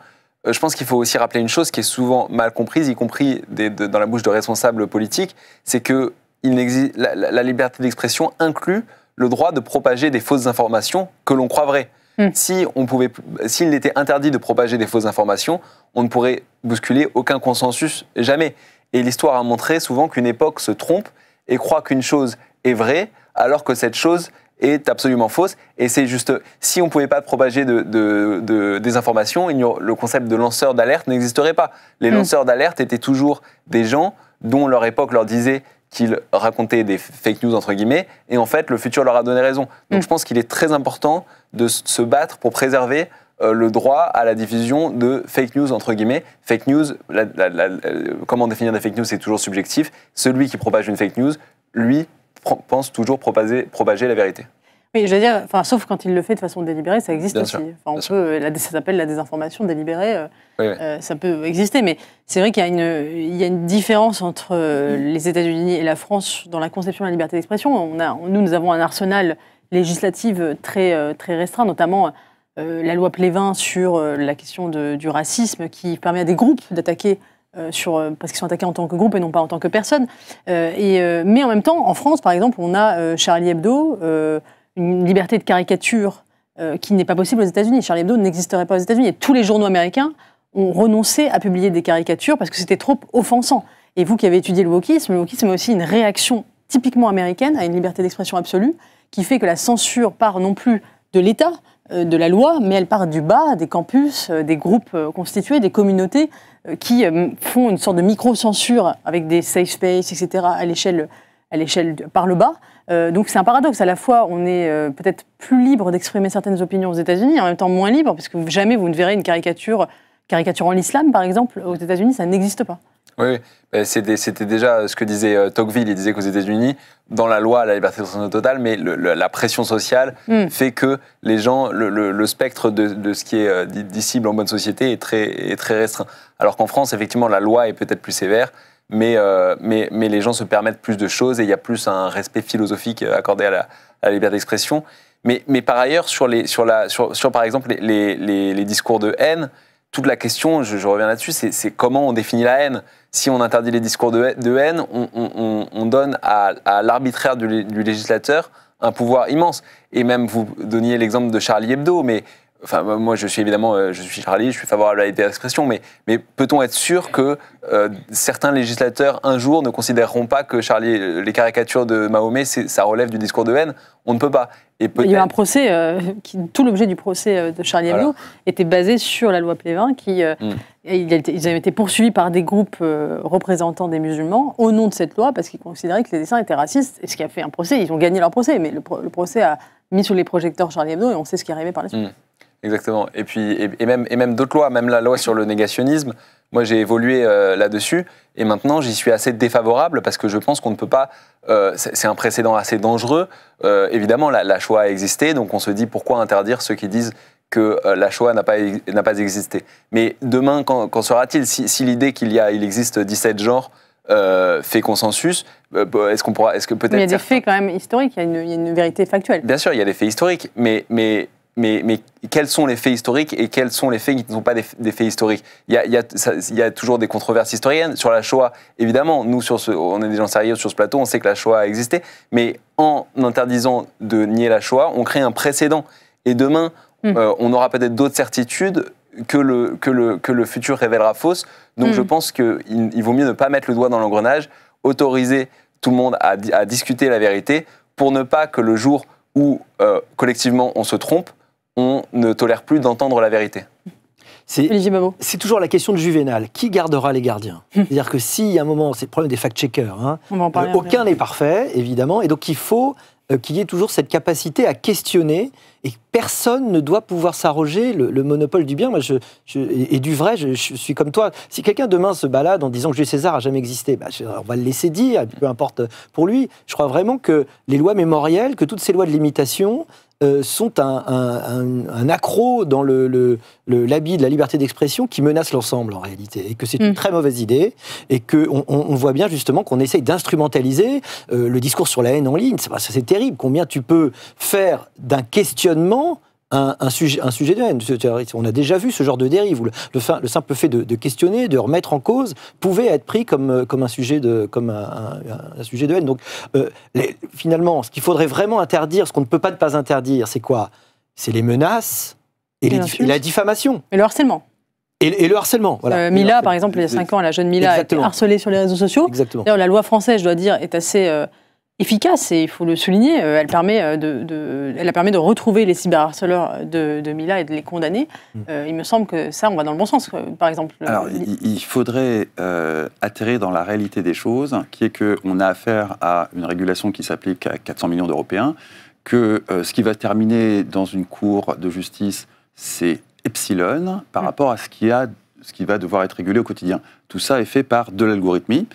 je pense qu'il faut aussi rappeler une chose qui est souvent mal comprise, y compris dans la bouche de responsables politiques, c'est que la liberté d'expression inclut le droit de propager des fausses informations que l'on croit vraies. S'il était interdit de propager des fausses informations, on ne pourrait bousculer aucun consensus, jamais. Et l'histoire a montré souvent qu'une époque se trompe et croit qu'une chose est vraie, alors que cette chose est absolument fausse. Et c'est juste, si on ne pouvait pas propager des informations, le concept de lanceur d'alerte n'existerait pas. Les lanceurs d'alerte étaient toujours des gens dont leur époque leur disait qu'ils racontaient des fake news, entre guillemets, et en fait, le futur leur a donné raison. Donc je pense qu'il est très important de se battre pour préserver le droit à la diffusion de fake news, entre guillemets. Fake news, comment définir des fake news, c'est toujours subjectif. Celui qui propage une fake news, lui, pense toujours propager la vérité. Oui, je veux dire, sauf quand il le fait de façon délibérée, ça existe Bien aussi. sûr, Ça s'appelle la désinformation délibérée, oui. ça peut exister, mais c'est vrai qu'il y a une différence entre les États-Unis et la France dans la conception de la liberté d'expression. Nous avons un arsenal législatif très, très restreint, notamment la loi Plévin sur la question du racisme, qui permet à des groupes d'attaquer parce qu'ils sont attaqués en tant que groupe et non pas en tant que personne. Mais en même temps, en France, par exemple, on a Charlie Hebdo, une liberté de caricature qui n'est pas possible aux États-Unis. Charlie Hebdo n'existerait pas aux États-Unis. Et tous les journaux américains ont renoncé à publier des caricatures parce que c'était trop offensant. Et vous qui avez étudié le wokisme est aussi une réaction typiquement américaine à une liberté d'expression absolue qui fait que la censure part non plus de l'État, de la loi, mais elle part du bas, des campus, des groupes constitués, des communautés qui font une sorte de micro-censure avec des safe space, etc., à l'échelle par le bas. Donc c'est un paradoxe. À la fois, on est peut-être plus libre d'exprimer certaines opinions aux États-Unis, en même temps moins libre, parce que jamais vous ne verrez une caricaturant l'islam, par exemple, aux États-Unis, ça n'existe pas. Oui, c'était déjà ce que disait Tocqueville. Il disait qu'aux États-Unis, dans la loi, la liberté d'expression totale, mais la pression sociale fait que les gens, le spectre de ce qui est dissible en bonne société est très restreint. Alors qu'en France, effectivement, la loi est peut-être plus sévère, mais les gens se permettent plus de choses et il y a plus un respect philosophique accordé à la liberté d'expression. Mais par ailleurs, sur par exemple les discours de haine, toute la question, je reviens là-dessus, c'est comment on définit la haine. Si on interdit les discours de haine, on donne à l'arbitraire du législateur un pouvoir immense. Et même, vous donniez l'exemple de Charlie Hebdo, mais enfin, moi, je suis Charlie, je suis favorable à la liberté d'expression, mais peut-on être sûr que certains législateurs, un jour, ne considéreront pas que les caricatures de Mahomet, ça relève du discours de haine? On ne peut pas. Il y a eu un procès, tout l'objet du procès de Charlie Hebdo était basé sur la loi Plévin, ils avaient été poursuivis par des groupes représentants des musulmans au nom de cette loi, parce qu'ils considéraient que les dessins étaient racistes, et ce qui a fait un procès, ils ont gagné leur procès, mais le procès a mis sous les projecteurs Charlie Hebdo, et on sait ce qui est arrivé par la suite. Exactement. Et puis même d'autres lois, même la loi sur le négationnisme. Moi, j'ai évolué là-dessus et maintenant, j'y suis assez défavorable parce que je pense qu'on ne peut pas. C'est un précédent assez dangereux. Évidemment, la Shoah a existé, donc on se dit pourquoi interdire ceux qui disent que la Shoah n'a pas existé. Mais demain, qu'en sera-t-il si l'idée qu'il existe 17 genres fait consensus, est-ce que peut-être. Mais il y a des faits quand même historiques. Il y a une vérité factuelle. Bien sûr, il y a des faits historiques, mais quels sont les faits historiques et quels sont les faits qui ne sont pas des faits historiques? Il y a toujours des controverses historiennes. Sur la Shoah, évidemment, nous, on est des gens sérieux sur ce plateau, on sait que la Shoah a existé, mais en interdisant de nier la Shoah, on crée un précédent. Et demain, on aura peut-être d'autres certitudes que le futur révélera fausses. Donc je pense qu'il vaut mieux ne pas mettre le doigt dans l'engrenage, autoriser tout le monde à discuter la vérité pour ne pas que le jour où collectivement on se trompe, on ne tolère plus d'entendre la vérité. C'est toujours la question de Juvénal. Qui gardera les gardiens? C'est-à-dire que si, à un moment, c'est le problème des fact-checkers, aucun n'est parfait, évidemment, et donc il faut qu'il y ait toujours cette capacité à questionner, et personne ne doit pouvoir s'arroger le monopole du bien et du vrai. Je suis comme toi. Si quelqu'un demain se balade en disant que Jules César n'a jamais existé, on va le laisser dire, peu importe pour lui. Je crois vraiment que les lois mémorielles, que toutes ces lois de limitation sont un accroc dans l'habit de la liberté d'expression qui menace l'ensemble en réalité, et que c'est une très mauvaise idée, et qu'on voit bien justement qu'on essaye d'instrumentaliser le discours sur la haine en ligne. C'est terrible, combien tu peux faire d'un questionnement un sujet de haine. On a déjà vu ce genre de dérive où le simple fait de questionner, de remettre en cause, pouvait être pris comme un sujet de haine. Donc, finalement, ce qu'il faudrait vraiment interdire, ce qu'on ne peut pas interdire, c'est quoi? C'est les menaces et la diffamation. Et le harcèlement. Et le harcèlement. Voilà. Mila, par exemple, il y a 5 ans, la jeune Mila a été harcelée sur les réseaux sociaux. Exactement. D'ailleurs, la loi française, je dois dire, est assez efficace, et il faut le souligner. Elle a permis de retrouver les cyberharceleurs de Mila et de les condamner. Il me semble que ça, on va dans le bon sens, par exemple. Alors, il faudrait atterrir dans la réalité des choses, qui est qu'on a affaire à une régulation qui s'applique à 400 millions d'Européens, que ce qui va terminer dans une cour de justice, c'est epsilon par rapport à ce qui va devoir être régulé au quotidien. Tout ça est fait par de l'algorithmie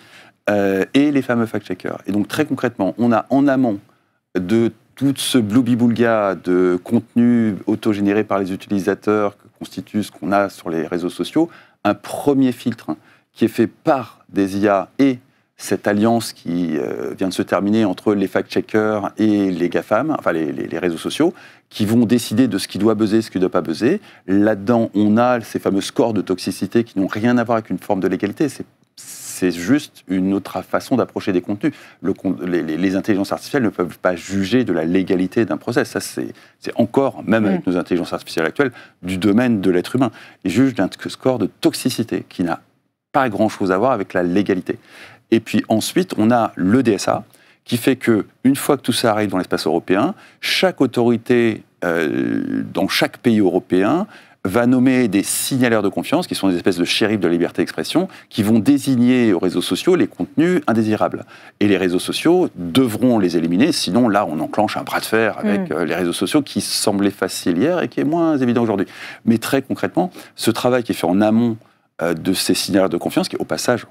et les fameux fact-checkers. Et donc, très concrètement, on a en amont de tout ce bloubi-boulga de contenu autogénéré par les utilisateurs que constitue ce qu'on a sur les réseaux sociaux, un premier filtre qui est fait par des IA et cette alliance qui vient de se terminer entre les fact-checkers et les GAFAM, enfin les réseaux sociaux, qui vont décider de ce qui doit buzzer, ce qui ne doit pas buzzer. Là-dedans, on a ces fameux scores de toxicité qui n'ont rien à voir avec une forme de légalité. C'est juste une autre façon d'approcher des contenus. Les intelligences artificielles ne peuvent pas juger de la légalité d'un process. Ça, c'est encore, même avec nos intelligences artificielles actuelles, du domaine de l'être humain. Ils jugent d'un score de toxicité qui n'a pas grand-chose à voir avec la légalité. Et puis ensuite, on a le DSA, qui fait qu'une fois que tout ça arrive dans l'espace européen, chaque autorité dans chaque pays européen va nommer des signaleurs de confiance, qui sont des espèces de shérifs de la liberté d'expression, qui vont désigner aux réseaux sociaux les contenus indésirables. Et les réseaux sociaux devront les éliminer, sinon là, on enclenche un bras de fer avec les réseaux sociaux qui semblait facile hier et qui est moins évident aujourd'hui. Mais très concrètement, ce travail qui est fait en amont de ces signaleurs de confiance, qui au passage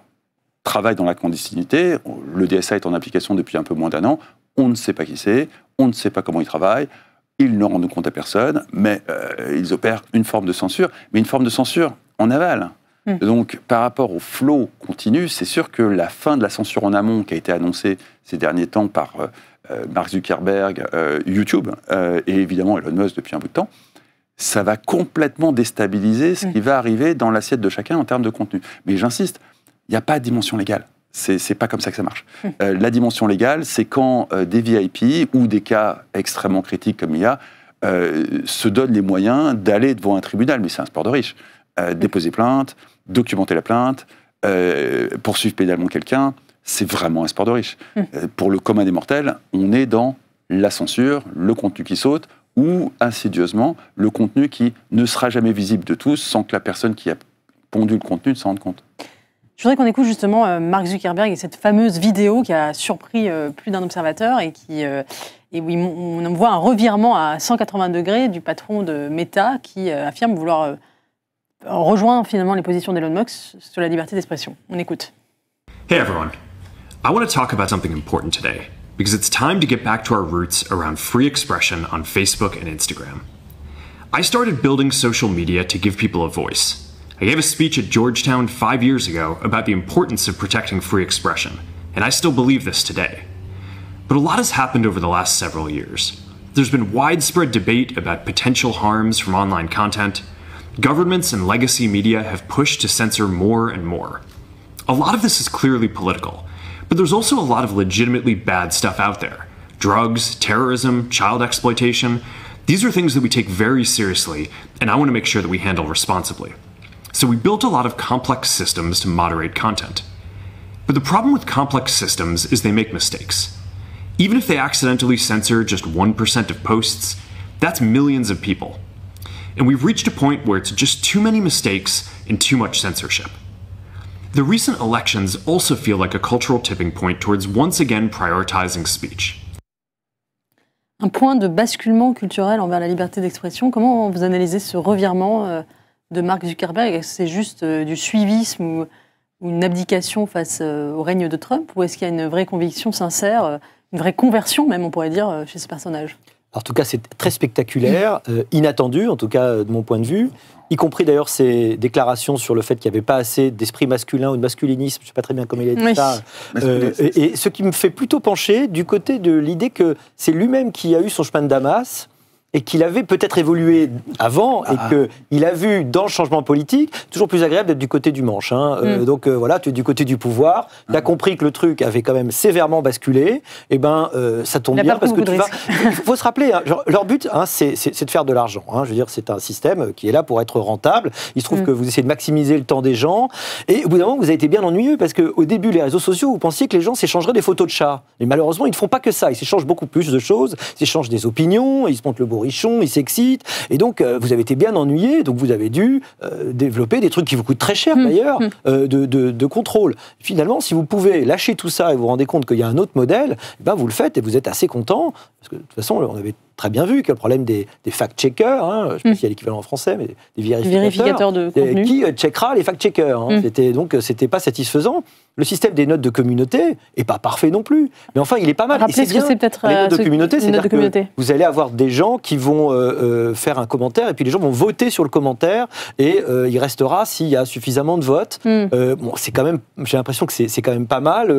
travaille dans la clandestinité, le DSA est en application depuis un peu moins d'1 an, on ne sait pas qui c'est, on ne sait pas comment il travaille, ils ne rendent compte à personne, mais ils opèrent une forme de censure, mais une forme de censure en aval. Donc, par rapport au flot continu, c'est sûr que la fin de la censure en amont qui a été annoncée ces derniers temps par Mark Zuckerberg, YouTube, et évidemment Elon Musk depuis un bout de temps, ça va complètement déstabiliser ce qui va arriver dans l'assiette de chacun en termes de contenu. Mais j'insiste, il n'y a pas de dimension légale. C'est pas comme ça que ça marche. La dimension légale, c'est quand des VIP ou des cas extrêmement critiques comme IA se donnent les moyens d'aller devant un tribunal. Mais c'est un sport de riches. Déposer plainte, documenter la plainte, poursuivre pénalement quelqu'un, c'est vraiment un sport de riches. Pour le commun des mortels, on est dans la censure, le contenu qui saute, ou insidieusement, le contenu qui ne sera jamais visible de tous sans que la personne qui a pondu le contenu ne s'en rende compte. Je voudrais qu'on écoute justement Mark Zuckerberg et cette fameuse vidéo qui a surpris plus d'un observateur et où on voit un revirement à 180 degrés du patron de Meta qui affirme vouloir rejoindre finalement les positions d'Elon Musk sur la liberté d'expression. On écoute. Hey everyone, I want to talk about something important today because it's time to get back to our roots around free expression on Facebook and Instagram. I started building social media to give people a voice. I gave a speech at Georgetown 5 years ago about the importance of protecting free expression, and I still believe this today. But a lot has happened over the last several years. There's been widespread debate about potential harms from online content. Governments and legacy media have pushed to censor more and more. A lot of this is clearly political, but there's also a lot of legitimately bad stuff out there. Drugs, terrorism, child exploitation. These are things that we take very seriously, and I want to make sure that we handle responsibly. So we built a lot of complex systems to moderate content. But the problem with complex systems is they make mistakes. Even if they accidentally censor just 1% of posts, that's millions of people. And we've reached a point where it's just too many mistakes and too much censorship. The recent elections also feel like a cultural tipping point towards once again prioritizing speech. Un point de basculement culturel envers la liberté d'expression. Comment vous analysez ce revirement de Mark Zuckerberg? Est-ce que c'est juste du suivisme ou une abdication face au règne de Trump? Ou est-ce qu'il y a une vraie conviction sincère, une vraie conversion même, on pourrait dire, chez ce personnage? En tout cas, c'est très spectaculaire, inattendu, en tout cas de mon point de vue, y compris d'ailleurs ses déclarations sur le fait qu'il n'y avait pas assez d'esprit masculin ou de masculinisme, je ne sais pas très bien comment il a dit ça, et ce qui me fait plutôt pencher du côté de l'idée que c'est lui-même qui a eu son chemin de Damas, et qu'il avait peut-être évolué avant, et qu'il a vu dans le changement politique, toujours plus agréable d'être du côté du manche. Donc voilà, tu es du côté du pouvoir, tu as compris que le truc avait quand même sévèrement basculé, et ça tombe bien parce que tu vas... Il faut se rappeler, leur but, c'est de faire de l'argent. Je veux dire, c'est un système qui est là pour être rentable. Il se trouve que vous essayez de maximiser le temps des gens, et au bout d'un moment, vous avez été bien ennuyeux, parce qu'au début, les réseaux sociaux, vous pensiez que les gens s'échangeraient des photos de chats. Et malheureusement, ils ne font pas que ça. Ils s'échangent beaucoup plus de choses, ils s'échangent des opinions, ils se montrent le beau il s'excite, et donc vous avez été bien ennuyé, donc vous avez dû développer des trucs qui vous coûtent très cher d'ailleurs, de contrôle. Finalement, si vous pouvez lâcher tout ça et vous vous rendez compte qu'il y a un autre modèle, vous le faites et vous êtes assez content, parce que de toute façon, on avait très bien vu, qui est le problème des fact-checkers, hein, je ne sais pas s'il y a l'équivalent en français, mais des vérificateurs de contenu. Qui checkera les fact-checkers. Hein. Donc, c'était pas satisfaisant. Le système des notes de communauté est pas parfait non plus. Mais enfin, il est pas mal. Rappelez ce que c'est peut-être les notes de communauté, c'est-à-dire que vous allez avoir des gens qui vont faire un commentaire et puis les gens vont voter sur le commentaire et il restera s'il y a suffisamment de votes. Bon, c'est quand même, j'ai l'impression que c'est quand même pas mal.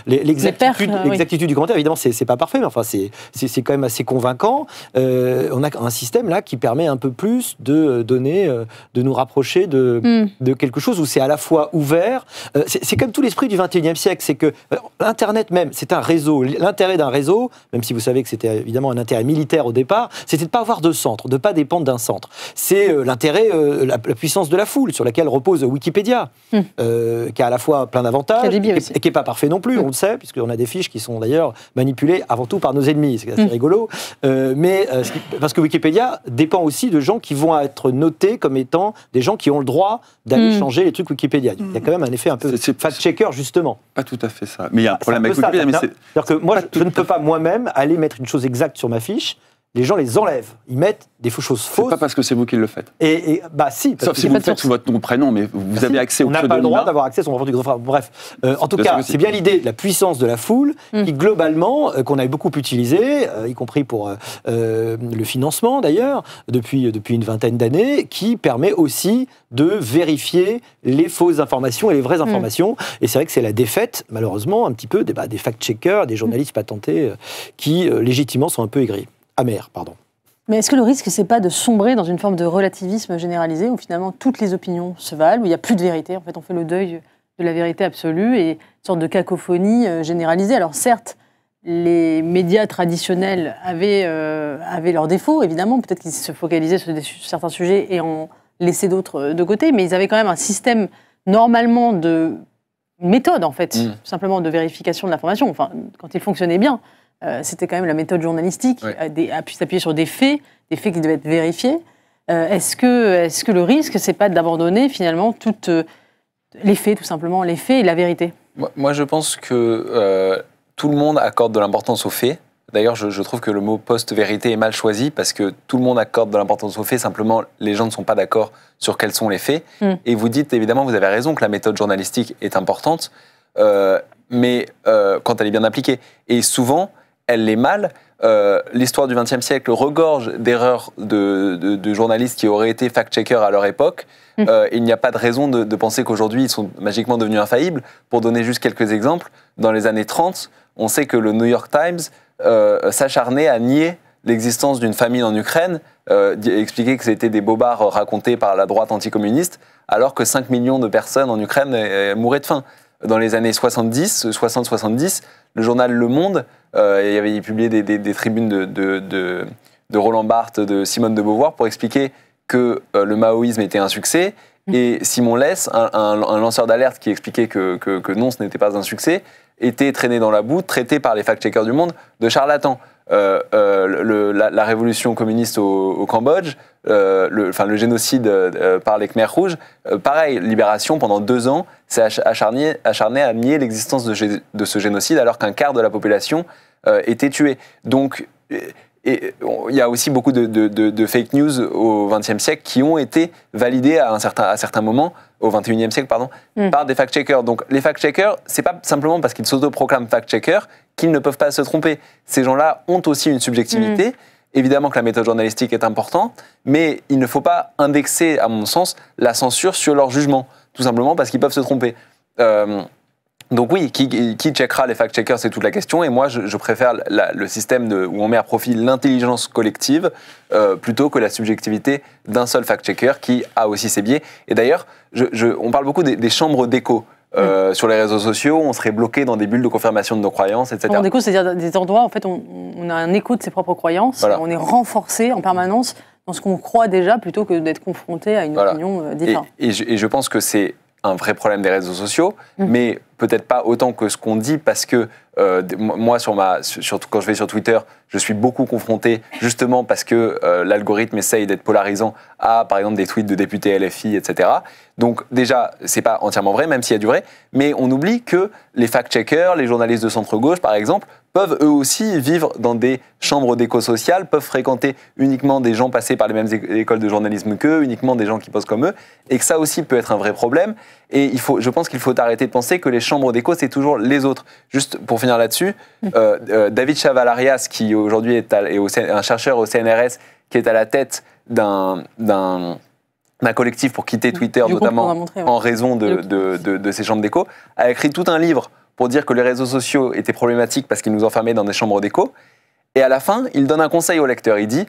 L'exactitude du commentaire, évidemment, c'est pas parfait, mais enfin, c'est quand même assez convaincant. On a un système là qui permet un peu plus de donner, de nous rapprocher de quelque chose où c'est à la fois ouvert. C'est comme tout l'esprit du 21e siècle, c'est que l'Internet même, c'est un réseau. L'intérêt d'un réseau, même si vous savez que c'était évidemment un intérêt militaire au départ, c'était de ne pas avoir de centre, de ne pas dépendre d'un centre. C'est l'intérêt, la puissance de la foule, sur laquelle repose Wikipédia, qui a à la fois plein d'avantages, et qui n'est pas parfait non plus, on le sait, puisqu'on a des fiches qui sont d'ailleurs manipulées avant tout par nos ennemis, c'est assez rigolo. Parce que Wikipédia dépend aussi de gens qui vont être notés comme étant des gens qui ont le droit d'aller changer les trucs Wikipédia. Il y a quand même un effet un peu fact-checker, justement. Pas tout à fait ça. Mais il y a un problème avec Wikipédia. C'est-à-dire que moi, je ne peux pas moi-même aller mettre une chose exacte sur ma fiche. Les gens les enlèvent. Ils mettent des choses fausses. C'est pas parce que c'est vous qui le faites. Si. Sauf si vous le faites sous votre nom, prénom, mais vous avez accès au pseudonyme. On n'a pas le droit d'avoir accès à son nom. Bref. En tout cas, c'est bien l'idée de la puissance de la foule qui, globalement, qu'on a beaucoup utilisée, y compris pour le financement, d'ailleurs, depuis une vingtaine d'années, qui permet aussi de vérifier les fausses informations et les vraies informations. Et c'est vrai que c'est la défaite, malheureusement, un petit peu des fact-checkers, des journalistes patentés qui, légitimement, sont un peu aigris. Amers, pardon. Mais est-ce que le risque, c'est pas de sombrer dans une forme de relativisme généralisé, où finalement toutes les opinions se valent, où il n'y a plus de vérité? En fait, on fait le deuil de la vérité absolue et une sorte de cacophonie généralisée. Alors certes, les médias traditionnels avaient leurs défauts, évidemment. Peut-être qu'ils se focalisaient sur certains sujets et en laissaient d'autres de côté, mais ils avaient quand même un système, normalement, une méthode, en fait, tout simplement de vérification de l'information. Enfin, quand il fonctionnait bien. C'était quand même la méthode journalistique, a pu s'appuyer sur des faits qui devaient être vérifiés. Est-ce que le risque, c'est pas d'abandonner finalement toutes les faits, tout simplement, les faits et la vérité? Moi, je pense que tout le monde accorde de l'importance aux faits. D'ailleurs, je trouve que le mot post-vérité est mal choisi parce que tout le monde accorde de l'importance aux faits, simplement les gens ne sont pas d'accord sur quels sont les faits. Et vous dites, évidemment, vous avez raison que la méthode journalistique est importante, mais quand elle est bien appliquée. Et souvent, elle l'est mal. L'histoire du XXe siècle regorge d'erreurs de journalistes qui auraient été fact-checkers à leur époque. Il n'y a pas de raison de penser qu'aujourd'hui, ils sont magiquement devenus infaillibles. Pour donner juste quelques exemples, dans les années 30, on sait que le New York Times s'acharnait à nier l'existence d'une famine en Ukraine, expliquer que c'était des bobards racontés par la droite anticommuniste, alors que 5 millions de personnes en Ukraine mouraient de faim. Dans les années 60-70, le journal Le Monde il avait publié des tribunes de Roland Barthes, de Simone de Beauvoir, pour expliquer que le maoïsme était un succès. Et Simon Less, un lanceur d'alerte qui expliquait que non, ce n'était pas un succès, était traîné dans la boue, traité par les fact-checkers du monde de charlatan. La révolution communiste au Cambodge, le génocide par les Khmers rouges, pareil, Libération, pendant 2 ans, s'est acharné à nier l'existence de ce génocide, alors qu'un quart de la population était tuée. Donc, il y a aussi beaucoup de fake news au XXe siècle qui ont été validées à certains moments, au XXIe siècle, pardon, par des fact-checkers. Donc les fact-checkers, c'est pas simplement parce qu'ils s'autoproclament fact-checkers qu'ils ne peuvent pas se tromper. Ces gens-là ont aussi une subjectivité. Évidemment que la méthode journalistique est importante, mais il ne faut pas indexer, à mon sens, la censure sur leur jugement, tout simplement parce qu'ils peuvent se tromper. Donc oui, qui checkera les fact-checkers, c'est toute la question. Et moi, je préfère le système où on met à profit l'intelligence collective plutôt que la subjectivité d'un seul fact-checker qui a aussi ses biais. Et d'ailleurs, on parle beaucoup des chambres d'écho. Sur les réseaux sociaux, on serait bloqué dans des bulles de confirmation de nos croyances, etc. Chambres d'écho, c'est-à-dire des endroits où en fait, on a un écho de ses propres croyances. Voilà. On est renforcé en permanence dans ce qu'on croit déjà plutôt que d'être confronté à une opinion différente. Et je pense que c'est un vrai problème des réseaux sociaux, mais peut-être pas autant que ce qu'on dit, parce que moi, surtout quand je vais sur Twitter, je suis beaucoup confronté, justement parce que l'algorithme essaye d'être polarisant à, par exemple, des tweets de députés LFI, etc. Donc déjà, c'est pas entièrement vrai, même s'il y a du vrai, mais on oublie que les fact-checkers, les journalistes de centre-gauche, par exemple, peuvent eux aussi vivre dans des chambres d'éco sociales, peuvent fréquenter uniquement des gens passés par les mêmes écoles de journalisme qu'eux, uniquement des gens qui posent comme eux, et que ça aussi peut être un vrai problème. Et je pense qu'il faut arrêter de penser que les chambres d'éco, c'est toujours les autres. Juste pour finir là-dessus, David Chavalarias, qui aujourd'hui est un chercheur au CNRS, qui est à la tête d'un collectif pour quitter Twitter, notamment en raison de ces chambres d'éco, a écrit tout un livre pour dire que les réseaux sociaux étaient problématiques parce qu'ils nous enfermaient dans des chambres d'écho. Et à la fin, il donne un conseil au lecteur. Il dit,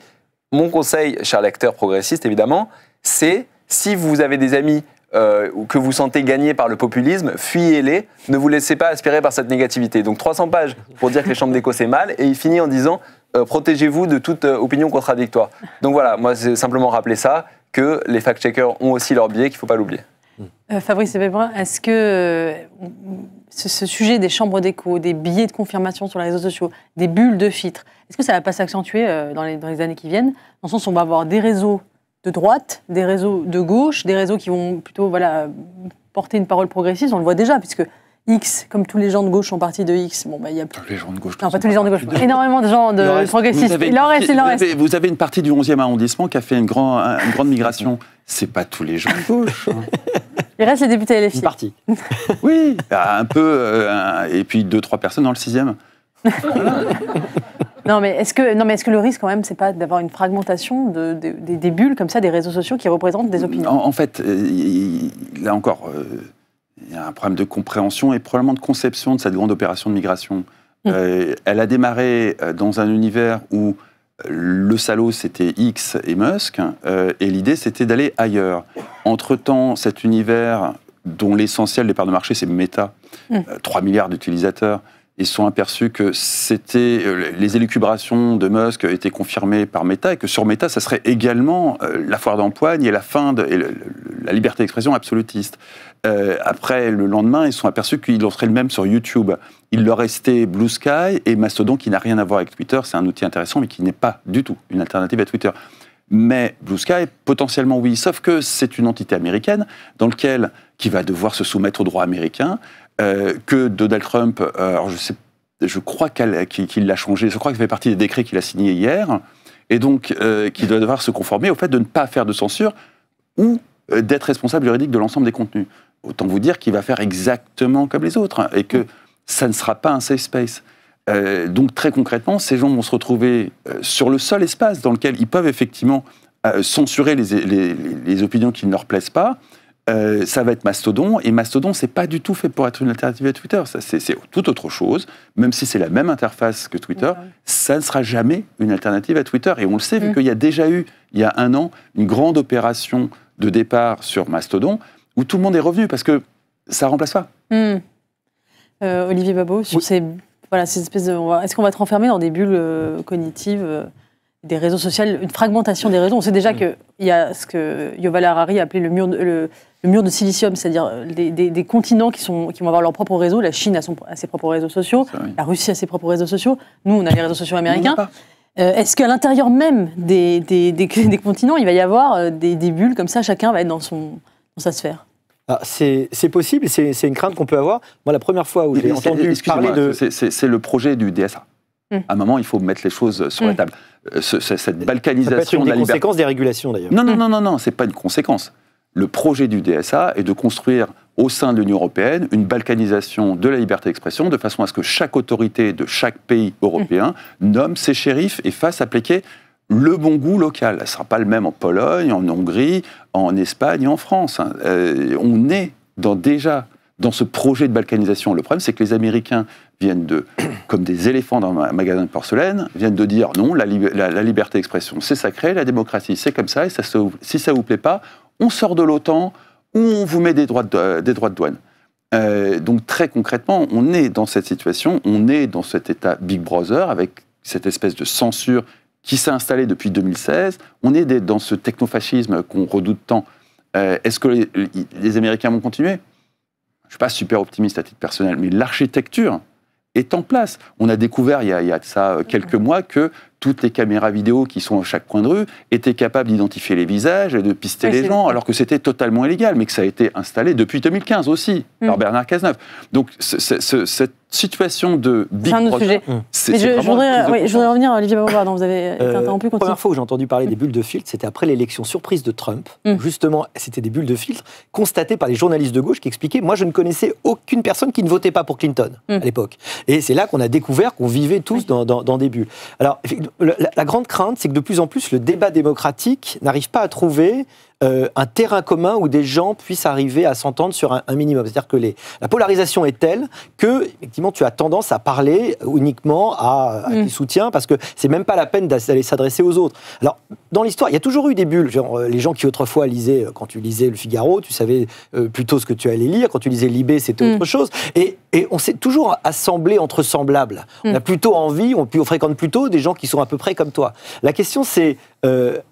mon conseil, cher lecteur progressiste évidemment, c'est si vous avez des amis que vous sentez gagnés par le populisme, fuyez-les, ne vous laissez pas aspirer par cette négativité. Donc 300 pages pour dire que les chambres d'écho c'est mal, et il finit en disant, protégez-vous de toute opinion contradictoire. Donc voilà, moi c'est simplement rappeler ça, que les fact-checkers ont aussi leur biais, qu'il ne faut pas l'oublier. Fabrice Eboué, est-ce que ce sujet des chambres d'écho, des billets de confirmation sur les réseaux sociaux, des bulles de filtres, est-ce que ça ne va pas s'accentuer dans les années qui viennent, dans le sens où on va avoir des réseaux de droite, des réseaux de gauche, des réseaux qui vont plutôt porter une parole progressiste, on le voit déjà, puisque X, comme tous les gens de gauche sont partis de X, il y a tous les gens de gauche. Non, pas tous les gens de gauche. Énormément de gens de progressistes. Il en reste. Vous avez une partie du 11e arrondissement qui a fait une grande migration. C'est pas tous les gens de gauche. Il reste les députés LFI. Une partie. Oui, un peu, et puis 2-3 personnes dans le 6e. Non, mais est-ce que le risque quand même, c'est pas d'avoir une fragmentation des bulles comme ça, des réseaux sociaux qui représentent des opinions? En fait, là encore. Il y a un problème de compréhension et probablement de conception de cette grande opération de migration. Elle a démarré dans un univers où le salaud, c'était X et Musk, et l'idée, c'était d'aller ailleurs. Entre-temps, cet univers, dont l'essentiel des parts de marché, c'est Meta, 3 milliards d'utilisateurs, ils se sont aperçus que les élucubrations de Musk étaient confirmées par Meta, et que sur Meta, ça serait également la foire d'empoigne et la fin de la liberté d'expression absolutiste. Après, le lendemain, ils se sont aperçus qu'ils en seraient le même sur YouTube. Il leur restait Blue Sky et Mastodon, qui n'a rien à voir avec Twitter. C'est un outil intéressant, mais qui n'est pas du tout une alternative à Twitter. Mais Blue Sky, potentiellement oui, sauf que c'est une entité américaine qui va devoir se soumettre aux droits américains, que Donald Trump, alors je crois qu'il l'a changé, je crois que ça fait partie des décrets qu'il a signés hier, et donc qui doit devoir se conformer au fait de ne pas faire de censure ou d'être responsable juridique de l'ensemble des contenus. Autant vous dire qu'il va faire exactement comme les autres, et que ça ne sera pas un safe space. Donc très concrètement, ces gens vont se retrouver sur le seul espace dans lequel ils peuvent effectivement censurer les opinions qui ne leur plaisent pas. Ça va être Mastodon, et Mastodon, c'est pas du tout fait pour être une alternative à Twitter. C'est tout autre chose, même si c'est la même interface que Twitter, ça ne sera jamais une alternative à Twitter. Et on le sait, vu qu'il y a déjà eu, il y a 1 an, une grande opération de départ sur Mastodon, où tout le monde est revenu, parce que ça ne remplace pas. Olivier Babot, sur ces espèces de... Est-ce qu'on va être enfermé dans des bulles cognitives, des réseaux sociaux, une fragmentation des réseaux? On sait déjà qu'il y a ce que Yuval Harari a appelé le mur de silicium, c'est-à-dire des continents qui vont avoir leur propre réseau. La Chine a ses propres réseaux sociaux, la Russie a ses propres réseaux sociaux, nous on a les réseaux sociaux américains. Est-ce qu'à l'intérieur même des continents, il va y avoir des bulles comme ça, chacun va être dans sa sphère? C'est possible, c'est une crainte qu'on peut avoir. Moi, la première fois où j'ai entendu parler de... C'est le projet du DSA. À un moment, il faut mettre les choses sur la table. Cette balkanisation... Ça peut être une des conséquences des régulations, d'ailleurs. Non, c'est pas une conséquence. Le projet du DSA est de construire au sein de l'Union européenne une balkanisation de la liberté d'expression, de façon à ce que chaque autorité de chaque pays européen nomme ses shérifs et fasse appliquer le bon goût local. Ce ne sera pas le même en Pologne, en Hongrie, en Espagne et en France. On est déjà dans ce projet de balkanisation. Le problème, c'est que les Américains viennent comme des éléphants dans un magasin de porcelaine, viennent de dire non, la liberté d'expression, c'est sacré, la démocratie, c'est comme ça, et si ça ne vous plaît pas, on sort de l'OTAN ou on vous met des droits de douane. Donc très concrètement, on est dans cette situation, on est dans cet état Big Brother, avec cette espèce de censure qui s'est installée depuis 2016. On est dans ce technofascisme qu'on redoute tant. Est-ce que les Américains vont continuer? Je ne suis pas super optimiste à titre personnel, mais l'architecture est en place. On a découvert il y a de ça quelques mois que toutes les caméras vidéo qui sont à chaque coin de rue étaient capables d'identifier les visages et de pister les gens, alors que c'était totalement illégal, mais que ça a été installé depuis 2015 aussi, par Bernard Cazeneuve. Donc cette situation de big brother, je voudrais revenir, Olivier Babot, pardon, vous avez été interrompu. La première fois où j'ai entendu parler des bulles de filtre, c'était après l'élection surprise de Trump. Justement, c'était des bulles de filtre constatées par les journalistes de gauche qui expliquaient, moi je ne connaissais aucune personne qui ne votait pas pour Clinton à l'époque. Et c'est là qu'on a découvert qu'on vivait tous dans des bulles. Alors, la grande crainte, c'est que de plus en plus, le débat démocratique n'arrive pas à trouver un terrain commun où des gens puissent arriver à s'entendre sur un minimum. C'est-à-dire que la polarisation est telle que, effectivement, tu as tendance à parler uniquement à tes soutiens, parce que c'est même pas la peine d'aller s'adresser aux autres. Alors, dans l'histoire, il y a toujours eu des bulles. Genre, les gens qui autrefois lisaient, quand tu lisais Le Figaro, tu savais plutôt ce que tu allais lire. Quand tu lisais Libé, c'était autre chose. Et on s'est toujours assemblé entre semblables. On a plutôt envie, on fréquente plutôt des gens qui sont à peu près comme toi. La question, c'est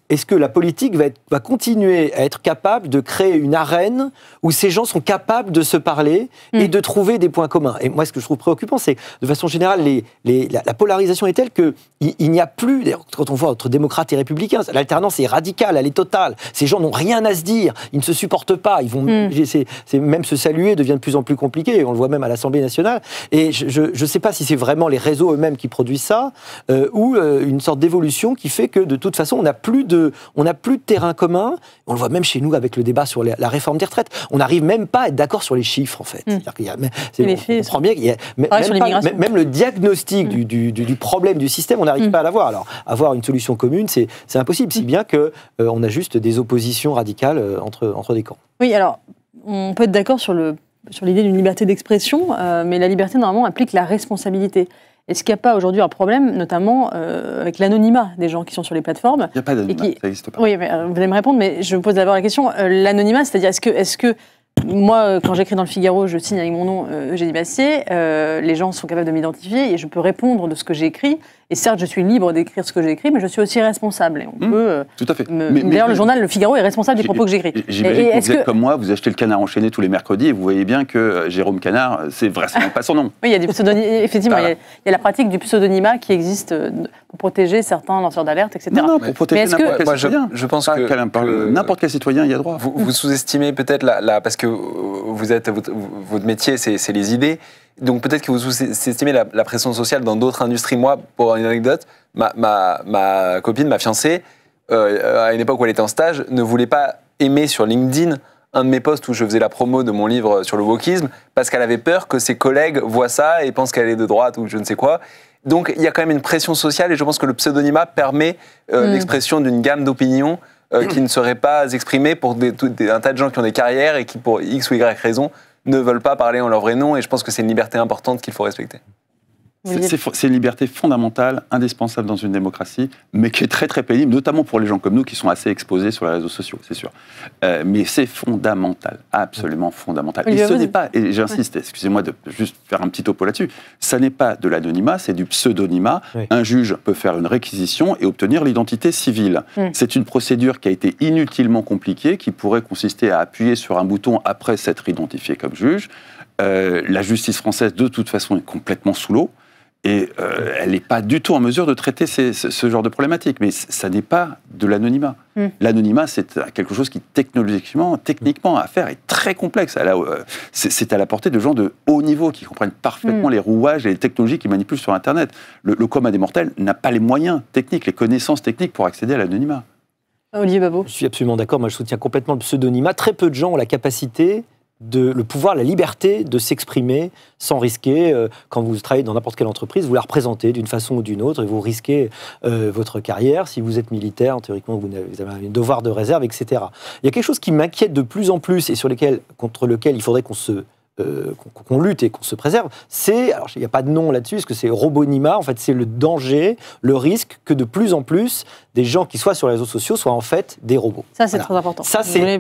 est-ce que la politique va continuer à être capable de créer une arène où ces gens sont capables de se parler et de trouver des points communs? Et moi, ce que je trouve préoccupant, c'est, de façon générale, la polarisation est telle qu'il n'y a plus, quand on voit entre démocrates et républicains, l'alternance est radicale, elle est totale. Ces gens n'ont rien à se dire, ils ne se supportent pas, ils vont, même se saluer devient de plus en plus compliqué, on le voit même à l'Assemblée nationale. Et je ne sais pas si c'est vraiment les réseaux eux-mêmes qui produisent ça, ou une sorte d'évolution qui fait que, de toute façon, on n'a plus de terrain commun. On le voit même chez nous avec le débat sur la réforme des retraites. On n'arrive même pas à être d'accord sur les chiffres, en fait. On comprend bien qu'il y a même le diagnostic du problème du système, on n'arrive pas à l'avoir. Alors, avoir une solution commune, c'est impossible, si bien qu'on a juste des oppositions radicales entre des camps. Oui, alors, on peut être d'accord sur l'idée d'une liberté d'expression, mais la liberté, normalement, implique la responsabilité. Est-ce qu'il n'y a pas aujourd'hui un problème, notamment avec l'anonymat des gens qui sont sur les plateformes? Il n'y a pas d'anonymat, ça n'existe pas. Oui, mais, vous allez me répondre, mais je vous pose d'abord la question. L'anonymat, c'est-à-dire, est-ce que moi, quand j'écris dans le Figaro, je signe avec mon nom Eugénie Bastier, les gens sont capables de m'identifier et je peux répondre de ce que j'ai écrit. Et certes, je suis libre d'écrire ce que j'ai écrit, mais je suis aussi responsable. Et on peut, tout à fait. D'ailleurs, le journal Le Figaro est responsable des propos que j'écris. J'imagine que vous êtes comme moi, vous achetez le Canard enchaîné tous les mercredis et vous voyez bien que Jérôme Canard, c'est vraisemblablement pas son nom. Oui, il y a des pseudonymes. Effectivement, il y a la pratique du pseudonymat qui existe pour protéger certains lanceurs d'alerte, etc. Non, pour protéger n'importe quel citoyen. Je pense que n'importe quel citoyen y a droit. Vous sous-estimez peut-être parce que votre métier, c'est les idées. Donc peut-être que vous sous-estimez la pression sociale dans d'autres industries. Moi, pour une anecdote, ma copine, ma fiancée, à une époque où elle était en stage, ne voulait pas aimer sur LinkedIn un de mes posts où je faisais la promo de mon livre sur le wokisme, parce qu'elle avait peur que ses collègues voient ça et pensent qu'elle est de droite ou je ne sais quoi. Donc il y a quand même une pression sociale et je pense que le pseudonymat permet l'expression d'une gamme d'opinions qui ne seraient pas exprimées pour un tas de gens qui ont des carrières et qui, pour X ou Y raison, ne veulent pas parler en leur vrai nom, et je pense que c'est une liberté importante qu'il faut respecter. C'est une liberté fondamentale, indispensable dans une démocratie, mais qui est très très pénible, notamment pour les gens comme nous qui sont assez exposés sur les réseaux sociaux, c'est sûr. Mais c'est fondamental, absolument fondamental. Et ce n'est pas, et j'insiste, excusez-moi de juste faire un petit topo là-dessus, ça n'est pas de l'anonymat, c'est du pseudonymat. Oui. Un juge peut faire une réquisition et obtenir l'identité civile. C'est une procédure qui a été inutilement compliquée, qui pourrait consister à appuyer sur un bouton après s'être identifié comme juge. La justice française, de toute façon, est complètement sous l'eau. Et elle n'est pas du tout en mesure de traiter ce genre de problématique. Mais ça n'est pas de l'anonymat. L'anonymat, c'est quelque chose qui, techniquement, à faire est très complexe. C'est à la portée de gens de haut niveau qui comprennent parfaitement les rouages et les technologies qui manipulent sur Internet. Le commun des mortels n'a pas les moyens techniques, les connaissances techniques pour accéder à l'anonymat. Olivier Babot. Je suis absolument d'accord. Moi, je soutiens complètement le pseudonymat. Très peu de gens ont la capacité, le pouvoir, la liberté de s'exprimer sans risquer, quand vous travaillez dans n'importe quelle entreprise, vous la représentez d'une façon ou d'une autre et vous risquez votre carrière. Si vous êtes militaire, théoriquement, vous avez un devoir de réserve, etc. Il y a quelque chose qui m'inquiète de plus en plus et contre lequel il faudrait qu'on lutte et qu'on se préserve, alors il n'y a pas de nom là-dessus, parce que c'est robonymat, en fait c'est le danger, le risque que de plus en plus des gens qui soient sur les réseaux sociaux soient en fait des robots. Ça c'est très important. Ça c'est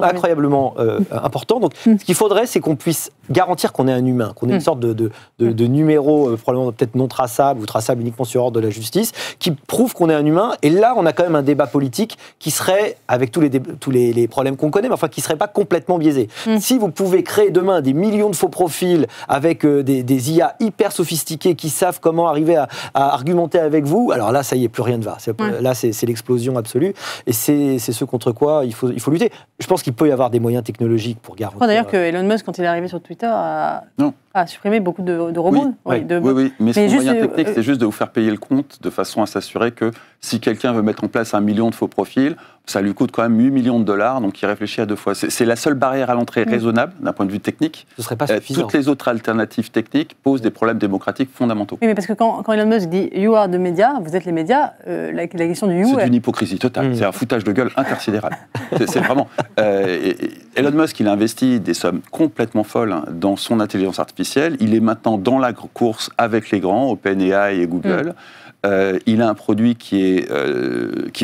incroyablement important. Donc ce qu'il faudrait, c'est qu'on puisse garantir qu'on est un humain, qu'on ait une sorte de numéro probablement peut-être non traçable ou traçable uniquement sur ordre de la justice, qui prouve qu'on est un humain. Et là on a quand même un débat politique qui serait, avec tous les problèmes qu'on connaît, mais enfin qui ne serait pas complètement biaisé. Si vous pouvez créer demain des millions de faux profils avec des IA hyper sophistiqués qui savent comment arriver à argumenter avec vous, alors là, ça y est, plus rien ne va. Là, c'est l'explosion absolue. Et c'est ce contre quoi il faut lutter. Je pense qu'il peut y avoir des moyens technologiques pour garantir... Je crois d'ailleurs que Elon Musk, quand il est arrivé sur Twitter, a supprimé beaucoup de robots. Oui, mais son moyen technique, c'est juste de vous faire payer le compte de façon à s'assurer que si quelqu'un veut mettre en place 1 million de faux profils, ça lui coûte quand même 8 millions de dollars, donc il réfléchit à 2 fois. C'est la seule barrière à l'entrée raisonnable d'un point de vue technique. Ce serait pas suffisant. Toutes les autres alternatives techniques posent des problèmes démocratiques fondamentaux. Oui, mais parce que quand Elon Musk dit « you are the media », vous êtes les médias, la question du « you ». C'est une hypocrisie totale. C'est un foutage de gueule intersidéral. C'est vraiment... Elon Musk, il a investi des sommes complètement folles dans son intelligence artificielle. Il est maintenant dans la course avec les grands, OpenAI et Google. Il a un produit qui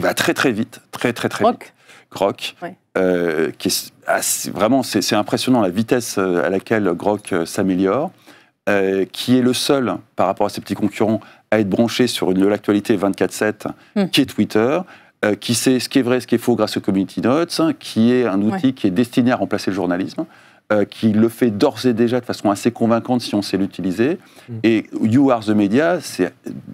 va très très vite, très vite. Grok. Qui est vraiment, c'est impressionnant la vitesse à laquelle Grok s'améliore, qui est le seul par rapport à ses petits concurrents à être branché sur une de l'actualité 24/7, qui est Twitter, qui sait ce qui est vrai, ce qui est faux grâce aux community notes, qui est un outil qui est destiné à remplacer le journalisme. Qui le fait d'ores et déjà de façon assez convaincante si on sait l'utiliser. Et You Are the Media, c'est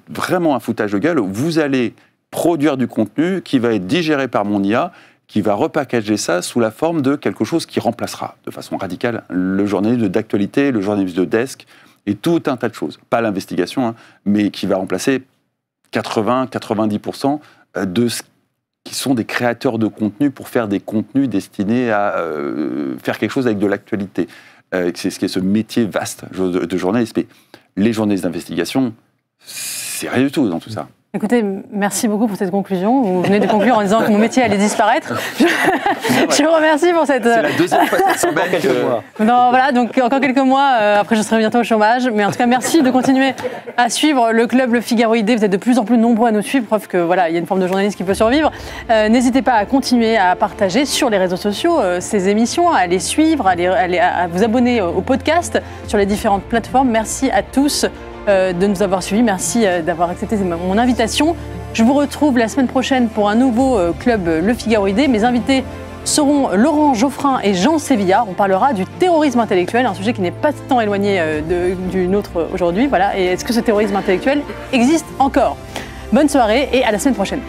vraiment un foutage de gueule. Vous allez produire du contenu qui va être digéré par mon IA, qui va repackager ça sous la forme de quelque chose qui remplacera de façon radicale le journalisme d'actualité, le journalisme de desk et tout un tas de choses. Pas l'investigation, mais qui va remplacer 80-90% de ce qui sont des créateurs de contenu pour faire des contenus destinés à faire quelque chose avec de l'actualité. C'est ce qui est ce métier vaste de journaliste. Mais les journalistes d'investigation, c'est rien du tout dans tout ça. Écoutez, merci beaucoup pour cette conclusion. Vous venez de conclure en disant que mon métier allait disparaître. Je vous remercie pour cette... C'est la deuxième fois cette semaine que... Non, voilà, donc encore quelques mois, après je serai bientôt au chômage. Mais en tout cas, merci de continuer à suivre le club Le Figaro ID. Vous êtes de plus en plus nombreux à nous suivre, preuve que voilà, il y a une forme de journalisme qui peut survivre. N'hésitez pas à continuer à partager sur les réseaux sociaux ces émissions, à les suivre, à vous abonner au podcast sur les différentes plateformes. Merci à tous de nous avoir suivis. Merci d'avoir accepté mon invitation. Je vous retrouve la semaine prochaine pour un nouveau club Le Figaro ID. Mes invités seront Laurent Geoffrin et Jean Sévilla. On parlera du terrorisme intellectuel, un sujet qui n'est pas tant éloigné du nôtre aujourd'hui. Voilà. Et est-ce que ce terrorisme intellectuel existe encore ? Bonne soirée et à la semaine prochaine.